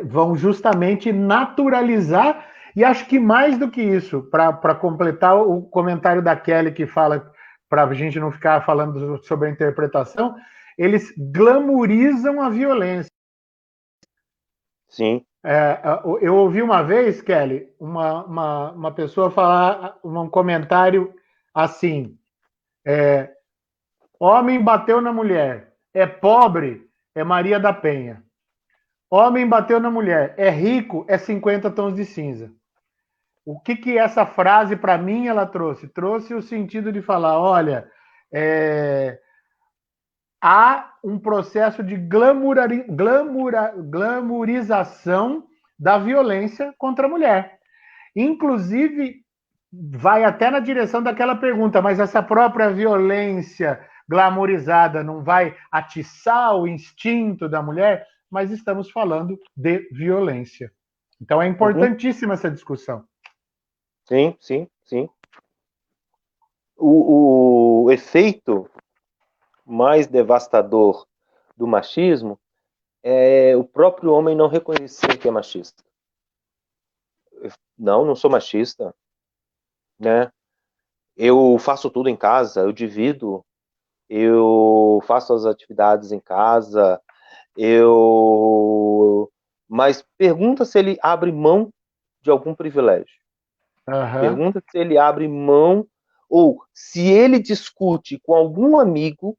Speaker 1: vão justamente naturalizar, e acho que mais do que isso, para completar o comentário da Kelly que fala, para a gente não ficar falando sobre a interpretação, eles glamorizam a violência.
Speaker 2: Sim.
Speaker 1: Eu ouvi uma vez, Kelly, uma pessoa falar um comentário assim: homem bateu na mulher, é pobre, é Maria da Penha. Homem bateu na mulher, é rico, é 50 tons de cinza. O que essa frase, para mim, ela trouxe? Trouxe o sentido de falar, olha, há um processo de glamourização da violência contra a mulher. Inclusive, vai até na direção daquela pergunta, mas essa própria violência glamourizada não vai atiçar o instinto da mulher? Mas estamos falando de violência. Então é
Speaker 2: Uhum.
Speaker 1: importantíssima essa discussão.
Speaker 2: Sim, sim, sim. O efeito mais devastador do machismo é o próprio homem não reconhecer que é machista. Não sou machista, né? Eu faço tudo em casa, eu divido, eu faço as atividades em casa, mas pergunta se ele abre mão de algum privilégio.
Speaker 1: Uhum.
Speaker 2: Pergunta se ele abre mão ou se ele discute com algum amigo,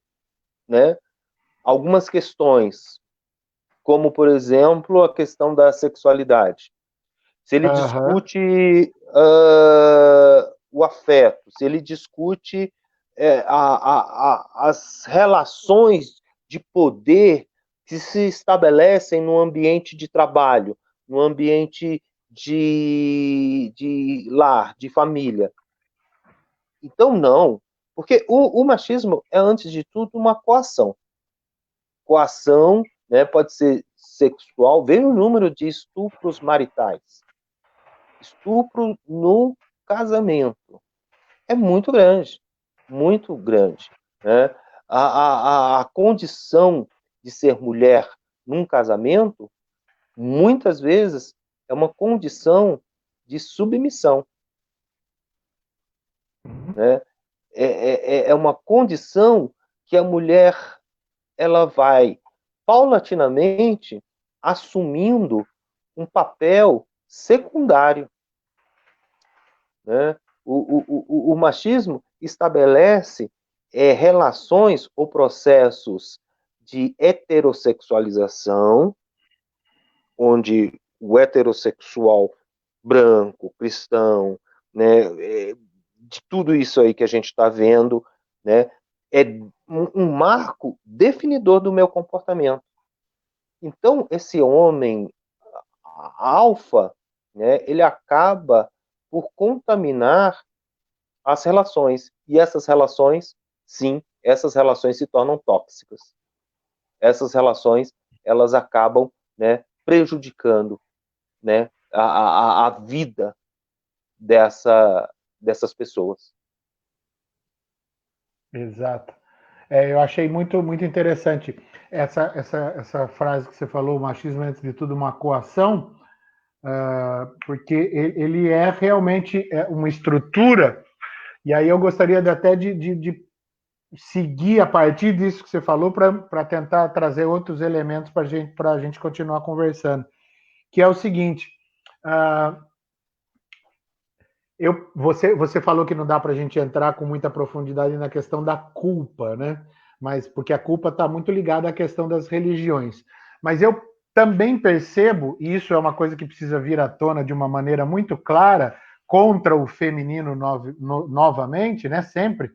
Speaker 2: né, algumas questões, como, por exemplo, a questão da sexualidade. Se ele
Speaker 1: Uhum.
Speaker 2: discute o afeto, se ele discute as relações de poder que se estabelecem no ambiente de trabalho, no ambiente de lar, de família. Então, não. Porque o machismo é, antes de tudo, uma coação. Coação, né, pode ser sexual. Veja o número de estupros maritais. Estupro no casamento. É muito grande. Muito grande. Né? A condição de ser mulher num casamento, muitas vezes, é uma condição de submissão. Né? É uma condição que a mulher ela vai paulatinamente assumindo um papel secundário. Né? O machismo estabelece relações ou processos de heterossexualização, onde o heterossexual branco, cristão, né, de tudo isso aí que a gente está vendo, né, é um marco definidor do meu comportamento. Então, esse homem alfa, né, ele acaba por contaminar as relações. E essas relações, sim, essas relações se tornam tóxicas. Essas relações, elas acabam, né, prejudicando, né, a vida dessas pessoas.
Speaker 1: Exato. Eu achei muito interessante essa frase que você falou, o machismo é, antes de tudo, uma coação, porque ele é realmente uma estrutura, e aí eu gostaria até de seguir a partir disso que você falou para tentar trazer outros elementos para a gente continuar conversando, que é o seguinte, uh, você falou que não dá para a gente entrar com muita profundidade na questão da culpa, né? Mas porque a culpa está muito ligada à questão das religiões. Mas eu também percebo, e isso é uma coisa que precisa vir à tona de uma maneira muito clara, contra o feminino novamente, né? Sempre.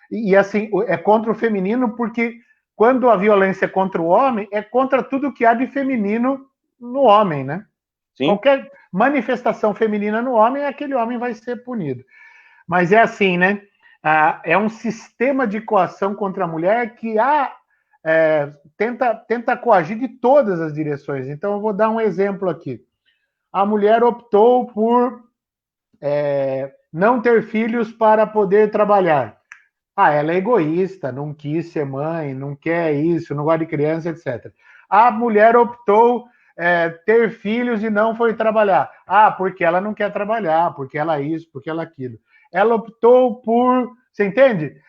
Speaker 1: E assim, é contra o feminino porque quando a violência é contra o homem, é contra tudo que há de feminino no homem, né?
Speaker 2: Sim,
Speaker 1: Qualquer manifestação feminina no homem, aquele homem vai ser punido. Mas é assim, né? É um sistema de coação contra a mulher que tenta coagir de todas as direções. Então, eu vou dar um exemplo aqui. A mulher optou por não ter filhos para poder trabalhar. Ela é egoísta, não quis ser mãe, não quer isso, não gosta de criança, etc. A mulher optou ter filhos e não foi trabalhar. Porque ela não quer trabalhar, porque ela isso, porque ela aquilo. Ela optou por. Você entende?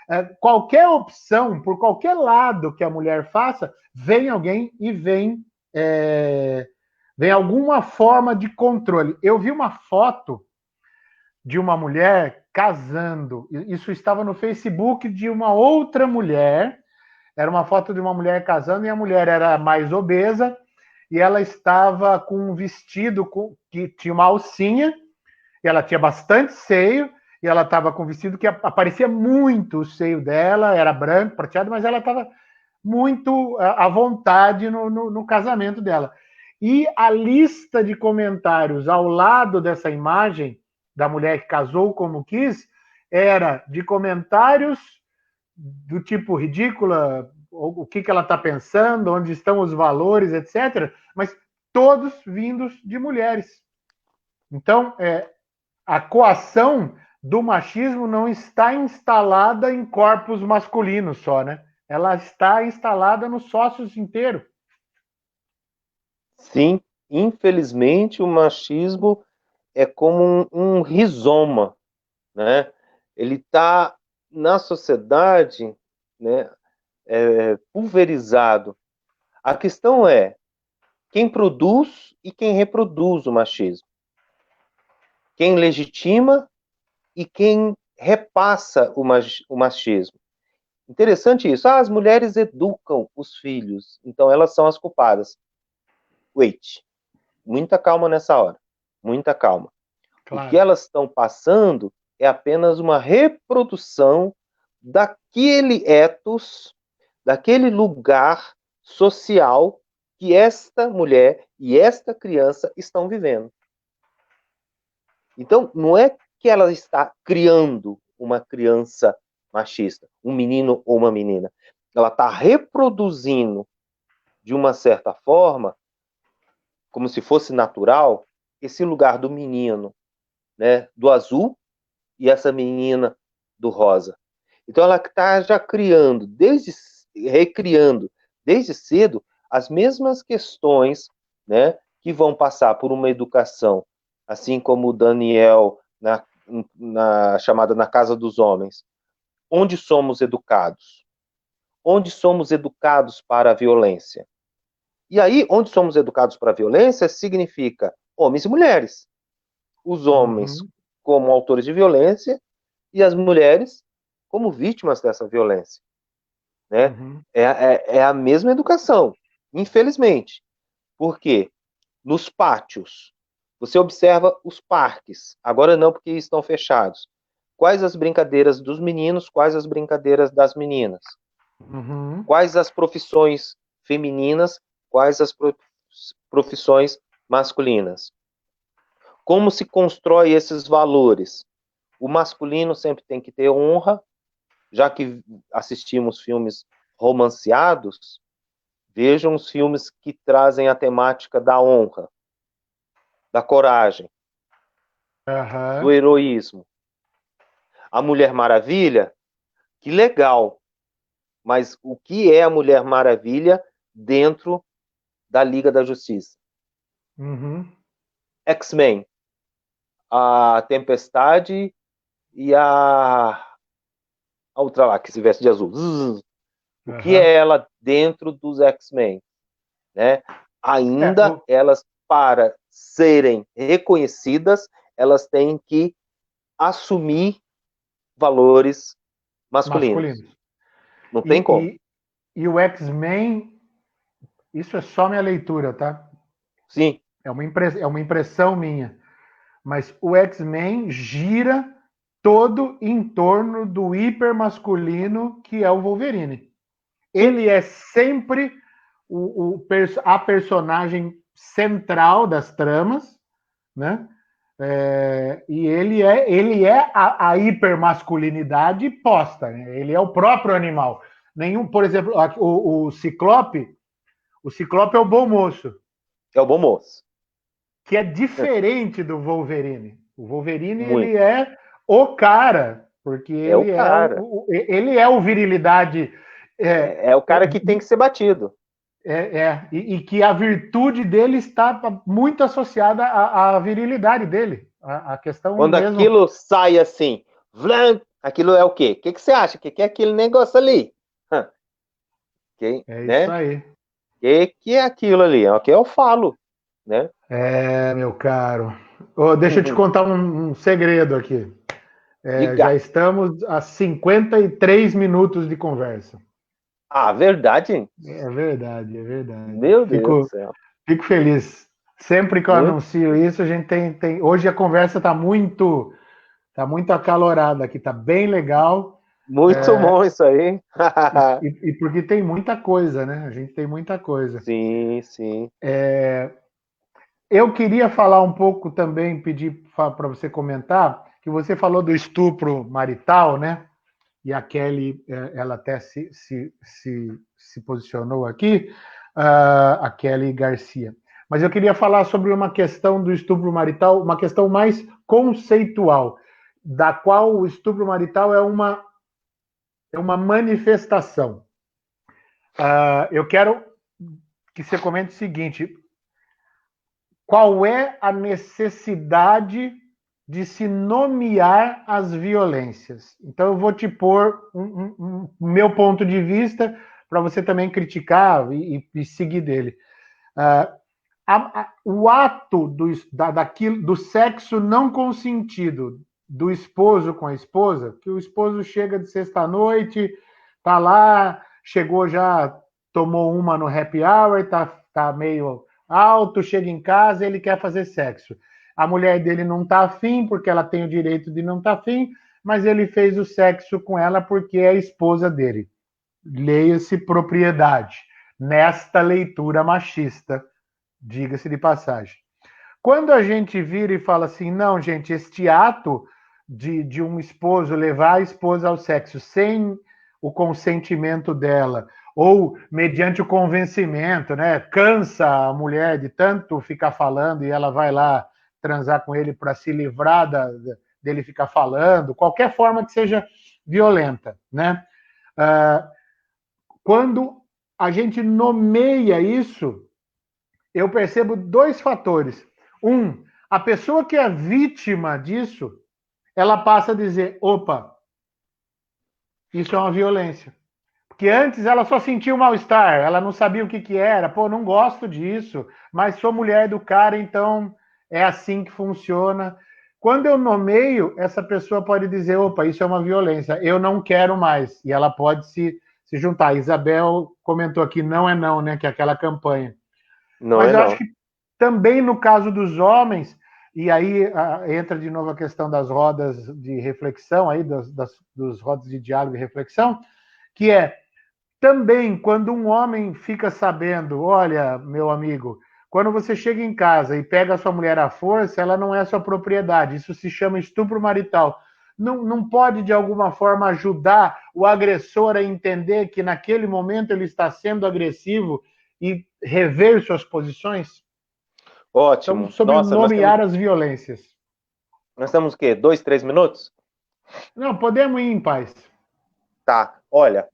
Speaker 1: Qualquer opção, por qualquer lado que a mulher faça, vem alguém e vem alguma forma de controle. Eu vi uma foto de uma mulher casando. Isso estava no Facebook de uma outra mulher. Era uma foto de uma mulher casando e a mulher era mais obesa e ela estava com um vestido que tinha uma alcinha e ela tinha bastante seio e ela estava com um vestido que aparecia muito o seio dela, era branco, prateado, mas ela estava muito à vontade no casamento dela. E a lista de comentários ao lado dessa imagem da mulher que casou como quis era de comentários do tipo ridícula, o que ela está pensando, onde estão os valores, etc. Mas todos vindos de mulheres. Então, a coação do machismo não está instalada em corpos masculinos só, né? Ela está instalada nos sócios inteiros.
Speaker 2: sim. Infelizmente, o machismo é como um rizoma, né? Ele está na sociedade, né, pulverizado. A questão é quem produz e quem reproduz o machismo. Quem legitima e quem repassa o machismo. Interessante isso. As mulheres educam os filhos, então elas são as culpadas. Wait, muita calma nessa hora, muita calma. O que
Speaker 1: Claro.
Speaker 2: elas estão passando é apenas uma reprodução daquele ethos, daquele lugar social que esta mulher e esta criança estão vivendo. Então, não é que ela está criando uma criança machista, um menino ou uma menina. Ela está reproduzindo, de uma certa forma, como se fosse natural, esse lugar do menino, né, do azul, e essa menina do rosa. Então, ela está já recriando, desde cedo, as mesmas questões, né, que vão passar por uma educação, assim como o Daniel na chamada Na Casa dos Homens. Onde somos educados? Onde somos educados para a violência? E aí, onde somos educados para a violência significa homens e mulheres. Os homens
Speaker 1: Uhum.
Speaker 2: como autores de violência e as mulheres como vítimas dessa violência. Né?
Speaker 1: Uhum.
Speaker 2: É a mesma educação, infelizmente. Por quê? Nos pátios, Você observa os parques, agora não porque estão fechados. Quais as brincadeiras dos meninos, quais as brincadeiras das meninas?
Speaker 1: Uhum.
Speaker 2: Quais as profissões femininas, quais as profissões masculinas? Como se constrói esses valores? O masculino sempre tem que ter honra, já que assistimos filmes romanceados, vejam os filmes que trazem a temática da honra, da coragem, do
Speaker 1: Uhum.
Speaker 2: heroísmo. A Mulher Maravilha, que legal, mas o que é a Mulher Maravilha dentro da Liga da Justiça?
Speaker 1: Uhum.
Speaker 2: X-Men, a Tempestade e a outra lá, que se veste de azul. O que
Speaker 1: Uhum.
Speaker 2: é ela dentro dos X-Men? Né?
Speaker 1: É,
Speaker 2: Ainda elas, para serem reconhecidas, elas têm que assumir valores masculinos.
Speaker 1: masculinos.
Speaker 2: Não tem como.
Speaker 1: E o X-Men, isso é só minha leitura, tá?
Speaker 2: Sim,
Speaker 1: É uma impressão minha. Mas o X-Men gira todo em torno do hipermasculino que é o Wolverine.
Speaker 2: sim.
Speaker 1: Ele é sempre a personagem central das tramas, né? E ele é a hipermasculinidade posta, né? Ele é o próprio animal. Nenhum, por exemplo, o Ciclope é o bom moço,
Speaker 2: É o bom moço.
Speaker 1: que é diferente do Wolverine. O Wolverine
Speaker 2: Muito.
Speaker 1: ele é o cara, porque
Speaker 2: É o cara.
Speaker 1: ele é o virilidade. É,
Speaker 2: É o cara que tem que ser batido.
Speaker 1: e que a virtude dele está muito associada à virilidade dele. A questão
Speaker 2: Quando
Speaker 1: mesmo.
Speaker 2: aquilo sai assim, vlam, aquilo é o quê? O que você acha? O que é aquele negócio ali?
Speaker 1: É isso
Speaker 2: Né?
Speaker 1: aí.
Speaker 2: Que é aquilo ali? É o que eu falo, né?
Speaker 1: Meu caro. Deixa eu te contar um segredo aqui. Já
Speaker 2: Diga.
Speaker 1: estamos a 53 minutos de conversa.
Speaker 2: Ah, verdade?
Speaker 1: É verdade, é verdade.
Speaker 2: Meu Deus do
Speaker 1: Fico,
Speaker 2: céu.
Speaker 1: fico feliz. Sempre que eu
Speaker 2: Muito,
Speaker 1: anuncio isso, a gente tem. Hoje a conversa tá muito acalorada aqui, tá bem legal.
Speaker 2: muito bom isso aí.
Speaker 1: E porque tem muita coisa, né? A gente tem muita coisa.
Speaker 2: Sim, sim.
Speaker 1: Eu queria falar um pouco também, pedir para você comentar, que você falou do estupro marital, né? E a Kelly, ela até se posicionou aqui, a Kelly Garcia. Mas eu queria falar sobre uma questão do estupro marital, uma questão mais conceitual, da qual o estupro marital é uma manifestação. Eu quero que você comente o seguinte: qual é a necessidade de se nomear as violências? Então, eu vou te pôr o meu ponto de vista para você também criticar e seguir dele. O ato do sexo não consentido do esposo com a esposa, que o esposo chega de sexta-noite, tá lá, chegou já, tomou uma no happy hour, tá meio alto, chega em casa, ele quer fazer sexo. A mulher dele não tá afim, porque ela tem o direito de não estar afim, mas ele fez o sexo com ela porque é a esposa dele. Leia-se propriedade. Nesta leitura machista, diga-se de passagem. Quando a gente vira e fala assim, não, gente, este ato de um esposo levar a esposa ao sexo sem o consentimento dela, ou mediante o convencimento, né? Cansa a mulher de tanto ficar falando e ela vai lá transar com ele para se livrar dele ficar falando, qualquer forma que seja violenta, né? Quando a gente nomeia isso, eu percebo dois fatores. A pessoa que é vítima disso, ela passa a dizer: opa, isso é uma violência. Porque antes ela só sentia o mal-estar, ela não sabia o que era, pô, não gosto disso, mas sou mulher do cara, então é assim que funciona. Quando eu nomeio, essa pessoa pode dizer: opa, isso é uma violência, eu não quero mais. E ela pode se juntar. A Isabel comentou aqui: não é não, né? Que é aquela campanha.
Speaker 2: Não
Speaker 1: Mas
Speaker 2: é
Speaker 1: eu acho
Speaker 2: não.
Speaker 1: que também no caso dos homens, E aí entra de novo a questão das rodas de reflexão, aí, dos rodas de diálogo e reflexão, que é também quando um homem fica sabendo, olha, meu amigo, quando você chega em casa e pega a sua mulher à força, ela não é sua propriedade, isso se chama estupro marital. Não pode, de alguma forma, ajudar o agressor a entender que naquele momento ele está sendo agressivo e rever suas posições? Então,
Speaker 2: Ótimo.
Speaker 1: sobre
Speaker 2: Nossa,
Speaker 1: nomear as violências.
Speaker 2: nós temos o quê? 2, 3 minutos?
Speaker 1: Não, podemos ir em paz.
Speaker 2: Tá. Olha,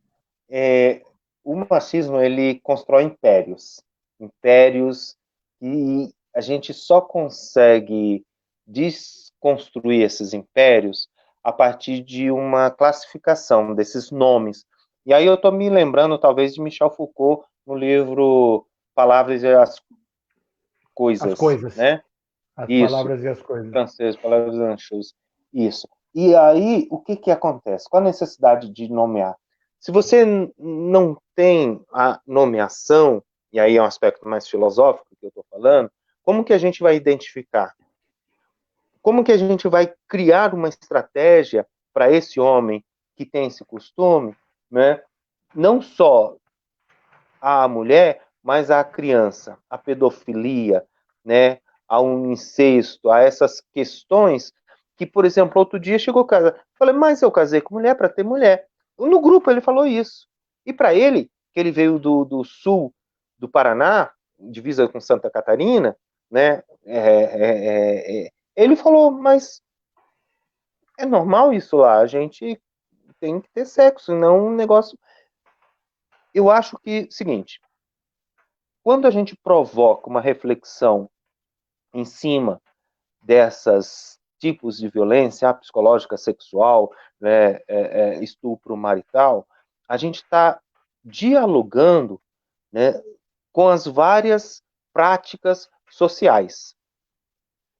Speaker 2: o machismo, ele constrói impérios. Impérios e a gente só consegue desconstruir esses impérios a partir de uma classificação desses nomes. E aí eu estou me lembrando, talvez, de Michel Foucault no livro Palavras e as
Speaker 1: As
Speaker 2: Coisas,
Speaker 1: coisas.
Speaker 2: né?
Speaker 1: As
Speaker 2: Isso,
Speaker 1: palavras e as coisas.
Speaker 2: francês, Palavras e as Choses. Isso. E aí, o que que acontece? Qual a necessidade de nomear? Se você não tem a nomeação, e aí é um aspecto mais filosófico que eu estou falando, como que a gente vai identificar? Como que a gente vai criar uma estratégia para esse homem que tem esse costume, né? Não só a mulher, mas a criança, a pedofilia, né? A um incesto, a essas questões que, por exemplo, outro dia chegou a casa, falei, mas eu casei com mulher para ter mulher. No grupo ele falou isso. E para ele, que ele veio do sul do Paraná, divisa com Santa Catarina, né? Ele falou, mas é normal isso lá, a gente tem que ter sexo, não um negócio. Eu acho que, seguinte, quando a gente provoca uma reflexão em cima dessas tipos de violência psicológica, sexual, né, estupro marital, a gente está dialogando, né, com as várias práticas sociais.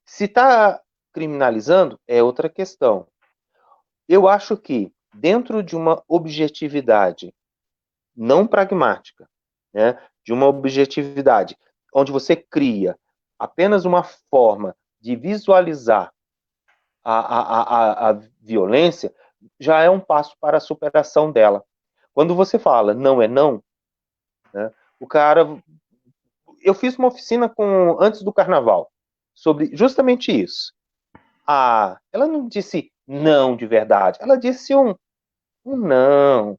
Speaker 2: Se está criminalizando, é outra questão. Eu acho que, dentro de uma objetividade não pragmática, né, de uma objetividade onde você cria apenas uma forma de visualizar a violência, já é um passo para a superação dela. Quando você fala não é não, né, o cara. Eu fiz uma oficina antes do carnaval sobre justamente isso. Ela não disse não de verdade, ela disse um não.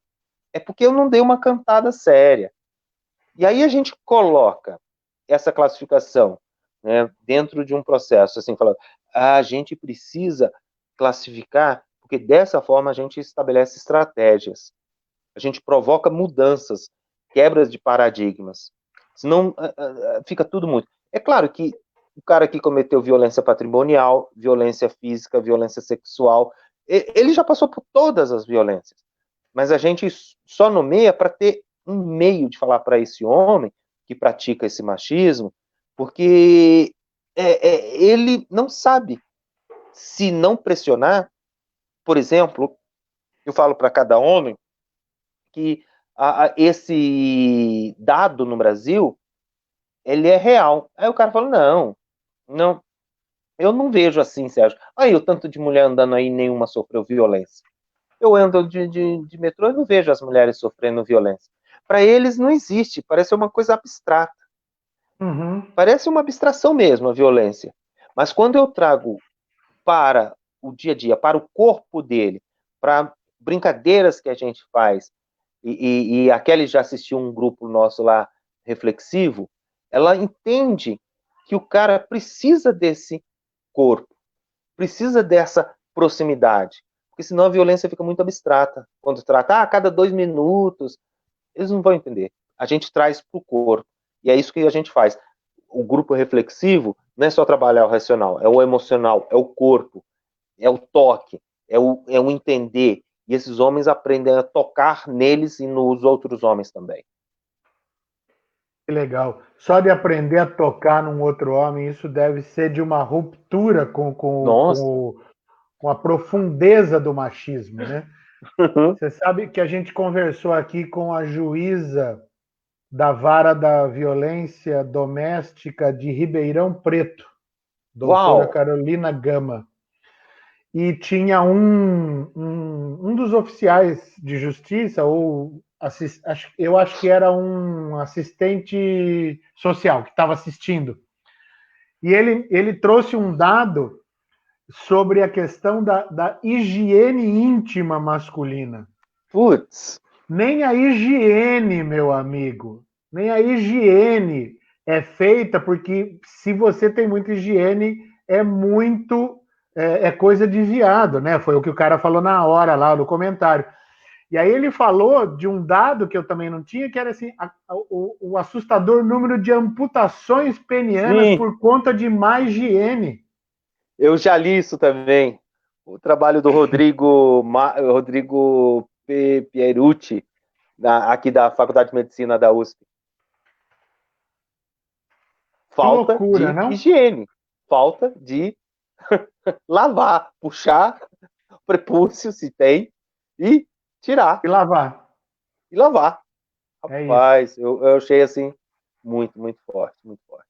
Speaker 2: É porque eu não dei uma cantada séria. E aí a gente coloca essa classificação, né, dentro de um processo, assim, falando, a gente precisa classificar, porque dessa forma a gente estabelece estratégias, a gente provoca mudanças, quebras de paradigmas, senão fica tudo muito. É claro que o cara que cometeu violência patrimonial, violência física, violência sexual, ele já passou por todas as violências, mas a gente só nomeia para ter um meio de falar para esse homem que pratica esse machismo, porque ele não sabe se não pressionar. Por exemplo, eu falo para cada homem que esse dado no Brasil ele é real. Aí o cara fala, não, eu não vejo assim, Sérgio. Aí o tanto de mulher andando aí, nenhuma sofreu violência. Eu ando de metrô e não vejo as mulheres sofrendo violência. Para eles não existe, parece uma coisa abstrata.
Speaker 1: Uhum.
Speaker 2: Parece uma abstração mesmo a violência. Mas quando eu trago para o dia a dia, para o corpo dele, para brincadeiras que a gente faz, e a Kelly já assistiu um grupo nosso lá reflexivo, ela entende que o cara precisa desse corpo, precisa dessa proximidade, porque senão a violência fica muito abstrata. Quando trata, a cada 2 minutos, eles não vão entender. A gente traz para o corpo, e é isso que a gente faz. O grupo reflexivo não é só trabalhar o racional, é o emocional, é o corpo, é o toque, é o entender. E esses homens aprendem a tocar neles e nos outros homens também.
Speaker 1: Que legal. Só de aprender a tocar num outro homem, isso deve ser de uma ruptura
Speaker 2: Nossa.
Speaker 1: com a profundeza do machismo, né? Você sabe que a gente conversou aqui com a juíza da Vara da Violência Doméstica de Ribeirão Preto. doutora
Speaker 2: Uau!
Speaker 1: Carolina Gama. E tinha um dos oficiais de justiça, ou eu acho que era um assistente social que estava assistindo. E ele trouxe um dado sobre a questão da higiene íntima masculina.
Speaker 2: Putz!
Speaker 1: Nem a higiene, meu amigo, nem a higiene é feita, porque se você tem muita higiene, é coisa de viado, né? Foi o que o cara falou na hora lá no comentário. E aí ele falou de um dado que eu também não tinha, que era assim, o assustador número de amputações penianas
Speaker 2: Sim,
Speaker 1: por conta de má higiene.
Speaker 2: eu já li isso também. O trabalho do Rodrigo Pierucci, aqui da Faculdade de Medicina da USP.
Speaker 1: Que
Speaker 2: Falta
Speaker 1: loucura,
Speaker 2: de
Speaker 1: não?
Speaker 2: higiene, falta de lavar, puxar o prepúcio, se tem, e tirar
Speaker 1: E lavar.
Speaker 2: e lavar.
Speaker 1: É isso.
Speaker 2: Rapaz, eu achei assim muito, muito forte, muito forte.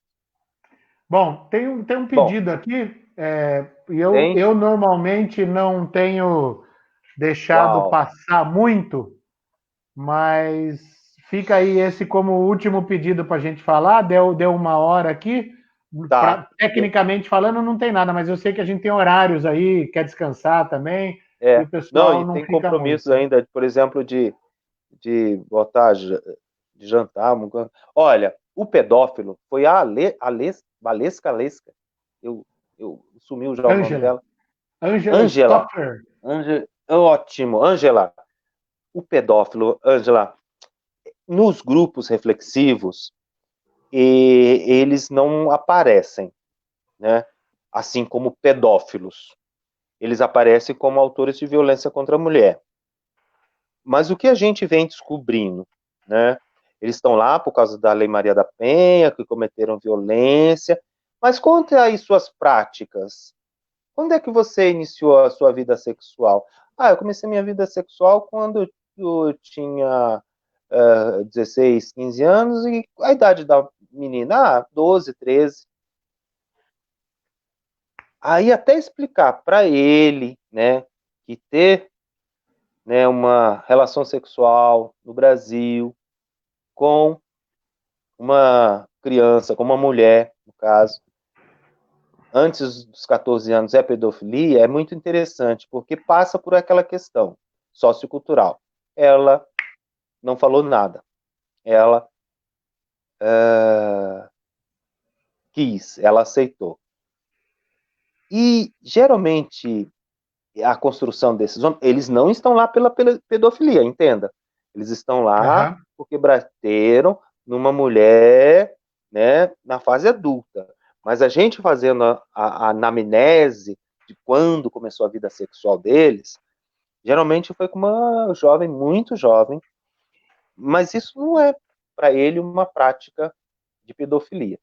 Speaker 1: Bom, tem um
Speaker 2: Bom,
Speaker 1: pedido aqui, e
Speaker 2: tem.
Speaker 1: eu normalmente não tenho deixado
Speaker 2: Uau!
Speaker 1: passar muito, mas fica aí esse como último pedido para a gente falar. Deu 1 hora aqui.
Speaker 2: Tá.
Speaker 1: Tecnicamente falando, não tem nada, mas eu sei que a gente tem horários aí, quer descansar também, e o
Speaker 2: Não,
Speaker 1: pessoal
Speaker 2: e
Speaker 1: não
Speaker 2: tem
Speaker 1: fica
Speaker 2: compromissos
Speaker 1: muito.
Speaker 2: ainda, por exemplo, de botar, de jantar. Olha, o pedófilo foi a Valesca Lesca. Eu sumiu já o nome
Speaker 1: Angela,
Speaker 2: dela.
Speaker 1: Angela
Speaker 2: Ângela.
Speaker 1: Stoffer.
Speaker 2: Ótimo. Ângela. O pedófilo, Ângela, nos grupos reflexivos, eles não aparecem, né? Assim como pedófilos. Eles aparecem como autores de violência contra a mulher. Mas o que a gente vem descobrindo, né? Eles estão lá por causa da Lei Maria da Penha, que cometeram violência. Mas conte aí suas práticas. Quando é que você iniciou a sua vida sexual? Eu comecei minha vida sexual quando eu tinha 16, 15 anos, e a idade da menina, 12, 13. Aí até explicar para ele, né, que ter, né, uma relação sexual no Brasil com uma criança, com uma mulher, no caso, antes dos 14 anos é pedofilia, é muito interessante, porque passa por aquela questão sociocultural. Ela não falou nada. Ela quis, ela aceitou. E, geralmente, a construção desses homens, eles não estão lá pela pedofilia, entenda. Eles estão lá
Speaker 1: Aham.
Speaker 2: porque bateram numa mulher, né, na fase adulta. Mas a gente fazendo a anamnese de quando começou a vida sexual deles, geralmente foi com uma jovem, muito jovem, mas isso não é para ele uma prática de pedofilia.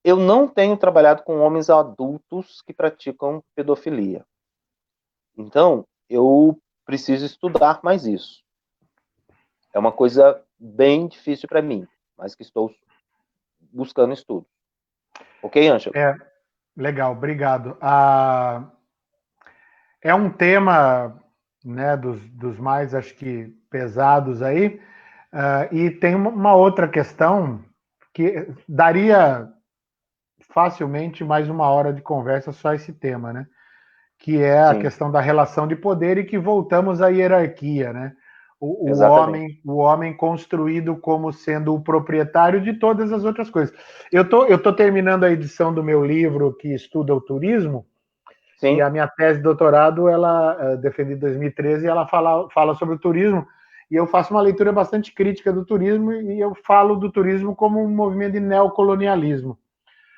Speaker 2: Eu não tenho trabalhado com homens adultos que praticam pedofilia. Então, eu preciso estudar mais isso. É uma coisa bem difícil para mim, mas que estou buscando estudo. Ok, Ângelo?
Speaker 1: É, legal, obrigado. É um tema, né, dos mais, acho que, pesados aí, e tem uma outra questão que daria facilmente mais 1 hora de conversa só esse tema, né? Que é a
Speaker 2: Sim,
Speaker 1: questão da relação de poder e que voltamos à hierarquia, né?
Speaker 2: exatamente.
Speaker 1: O homem construído como sendo o proprietário de todas as outras coisas. Eu tô terminando a edição do meu livro que estuda o turismo, e
Speaker 2: Sim,
Speaker 1: a minha tese de doutorado, ela defendi em 2013, ela fala sobre o turismo, e eu faço uma leitura bastante crítica do turismo, e eu falo do turismo como um movimento de neocolonialismo.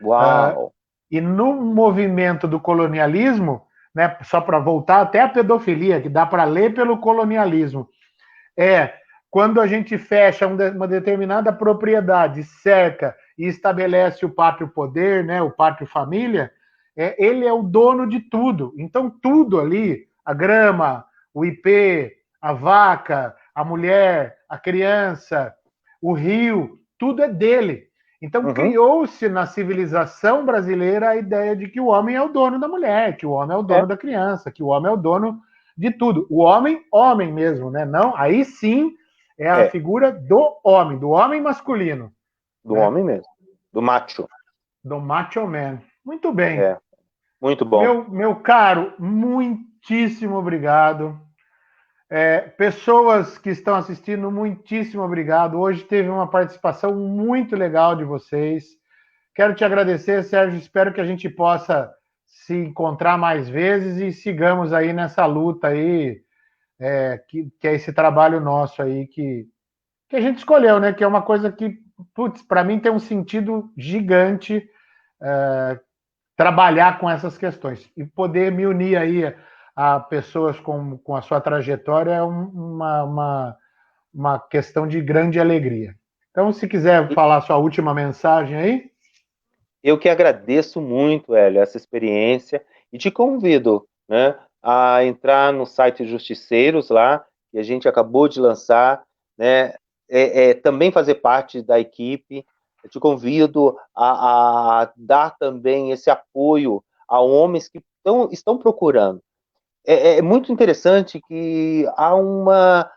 Speaker 2: uau,
Speaker 1: E no movimento do colonialismo, né, só para voltar até a pedofilia, que dá para ler pelo colonialismo, é quando a gente fecha uma determinada propriedade, cerca e estabelece o pátrio poder, né, o pátrio família, ele é o dono de tudo. Então, tudo ali, a grama, o IP, a vaca, a mulher, a criança, o rio, tudo é dele. Então, criou-se na civilização brasileira a ideia de que o homem é o dono da mulher, que o homem é o dono da criança, que o homem é o dono de tudo. O homem, homem mesmo, né? Não, aí sim é a figura do homem masculino.
Speaker 2: Do homem mesmo, do macho.
Speaker 1: Do macho man. Muito bem.
Speaker 2: Muito bom.
Speaker 1: Meu caro, muitíssimo obrigado. Pessoas que estão assistindo, muitíssimo obrigado. Hoje teve uma participação muito legal de vocês. Quero te agradecer, Sérgio. Espero que a gente possa se encontrar mais vezes e sigamos aí nessa luta aí, que é esse trabalho nosso aí que a gente escolheu, né? Que é uma coisa que, putz, para mim tem um sentido gigante trabalhar com essas questões e poder me unir aí a pessoas com a sua trajetória é uma questão de grande alegria. Então, se quiser falar sua última mensagem aí.
Speaker 2: Eu que agradeço muito, Hélio, essa experiência e te convido, né, a entrar no site Justiceiros lá, que a gente acabou de lançar, né, também fazer parte da equipe. Eu te convido a dar também esse apoio a homens que estão procurando. É muito interessante que há uma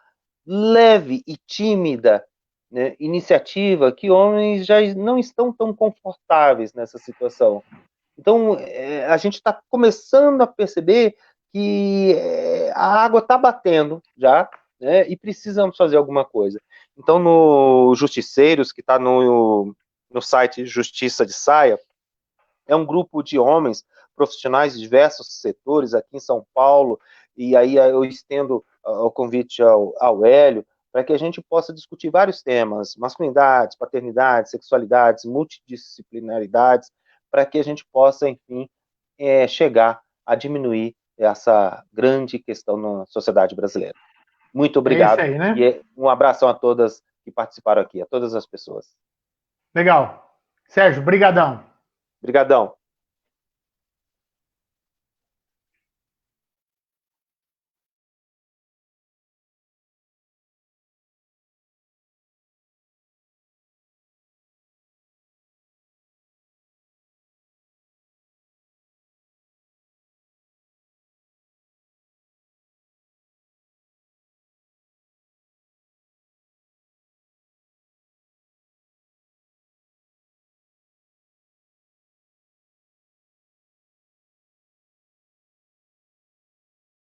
Speaker 2: leve e tímida, né, iniciativa que homens já não estão tão confortáveis nessa situação. Então, a gente está começando a perceber que a água está batendo já, né, e precisamos fazer alguma coisa. Então, no Justiceiros, que está no site Justiça de Saia, é um grupo de homens profissionais de diversos setores aqui em São Paulo, e aí eu estendo o convite ao Hélio, para que a gente possa discutir vários temas, masculinidades, paternidades, sexualidades, multidisciplinaridades, para que a gente possa, enfim, chegar a diminuir essa grande questão na sociedade brasileira. Muito obrigado.
Speaker 1: É isso aí, né?
Speaker 2: E um abração a todas que participaram aqui, a todas as pessoas.
Speaker 1: Legal. Sérgio, brigadão.
Speaker 2: Brigadão.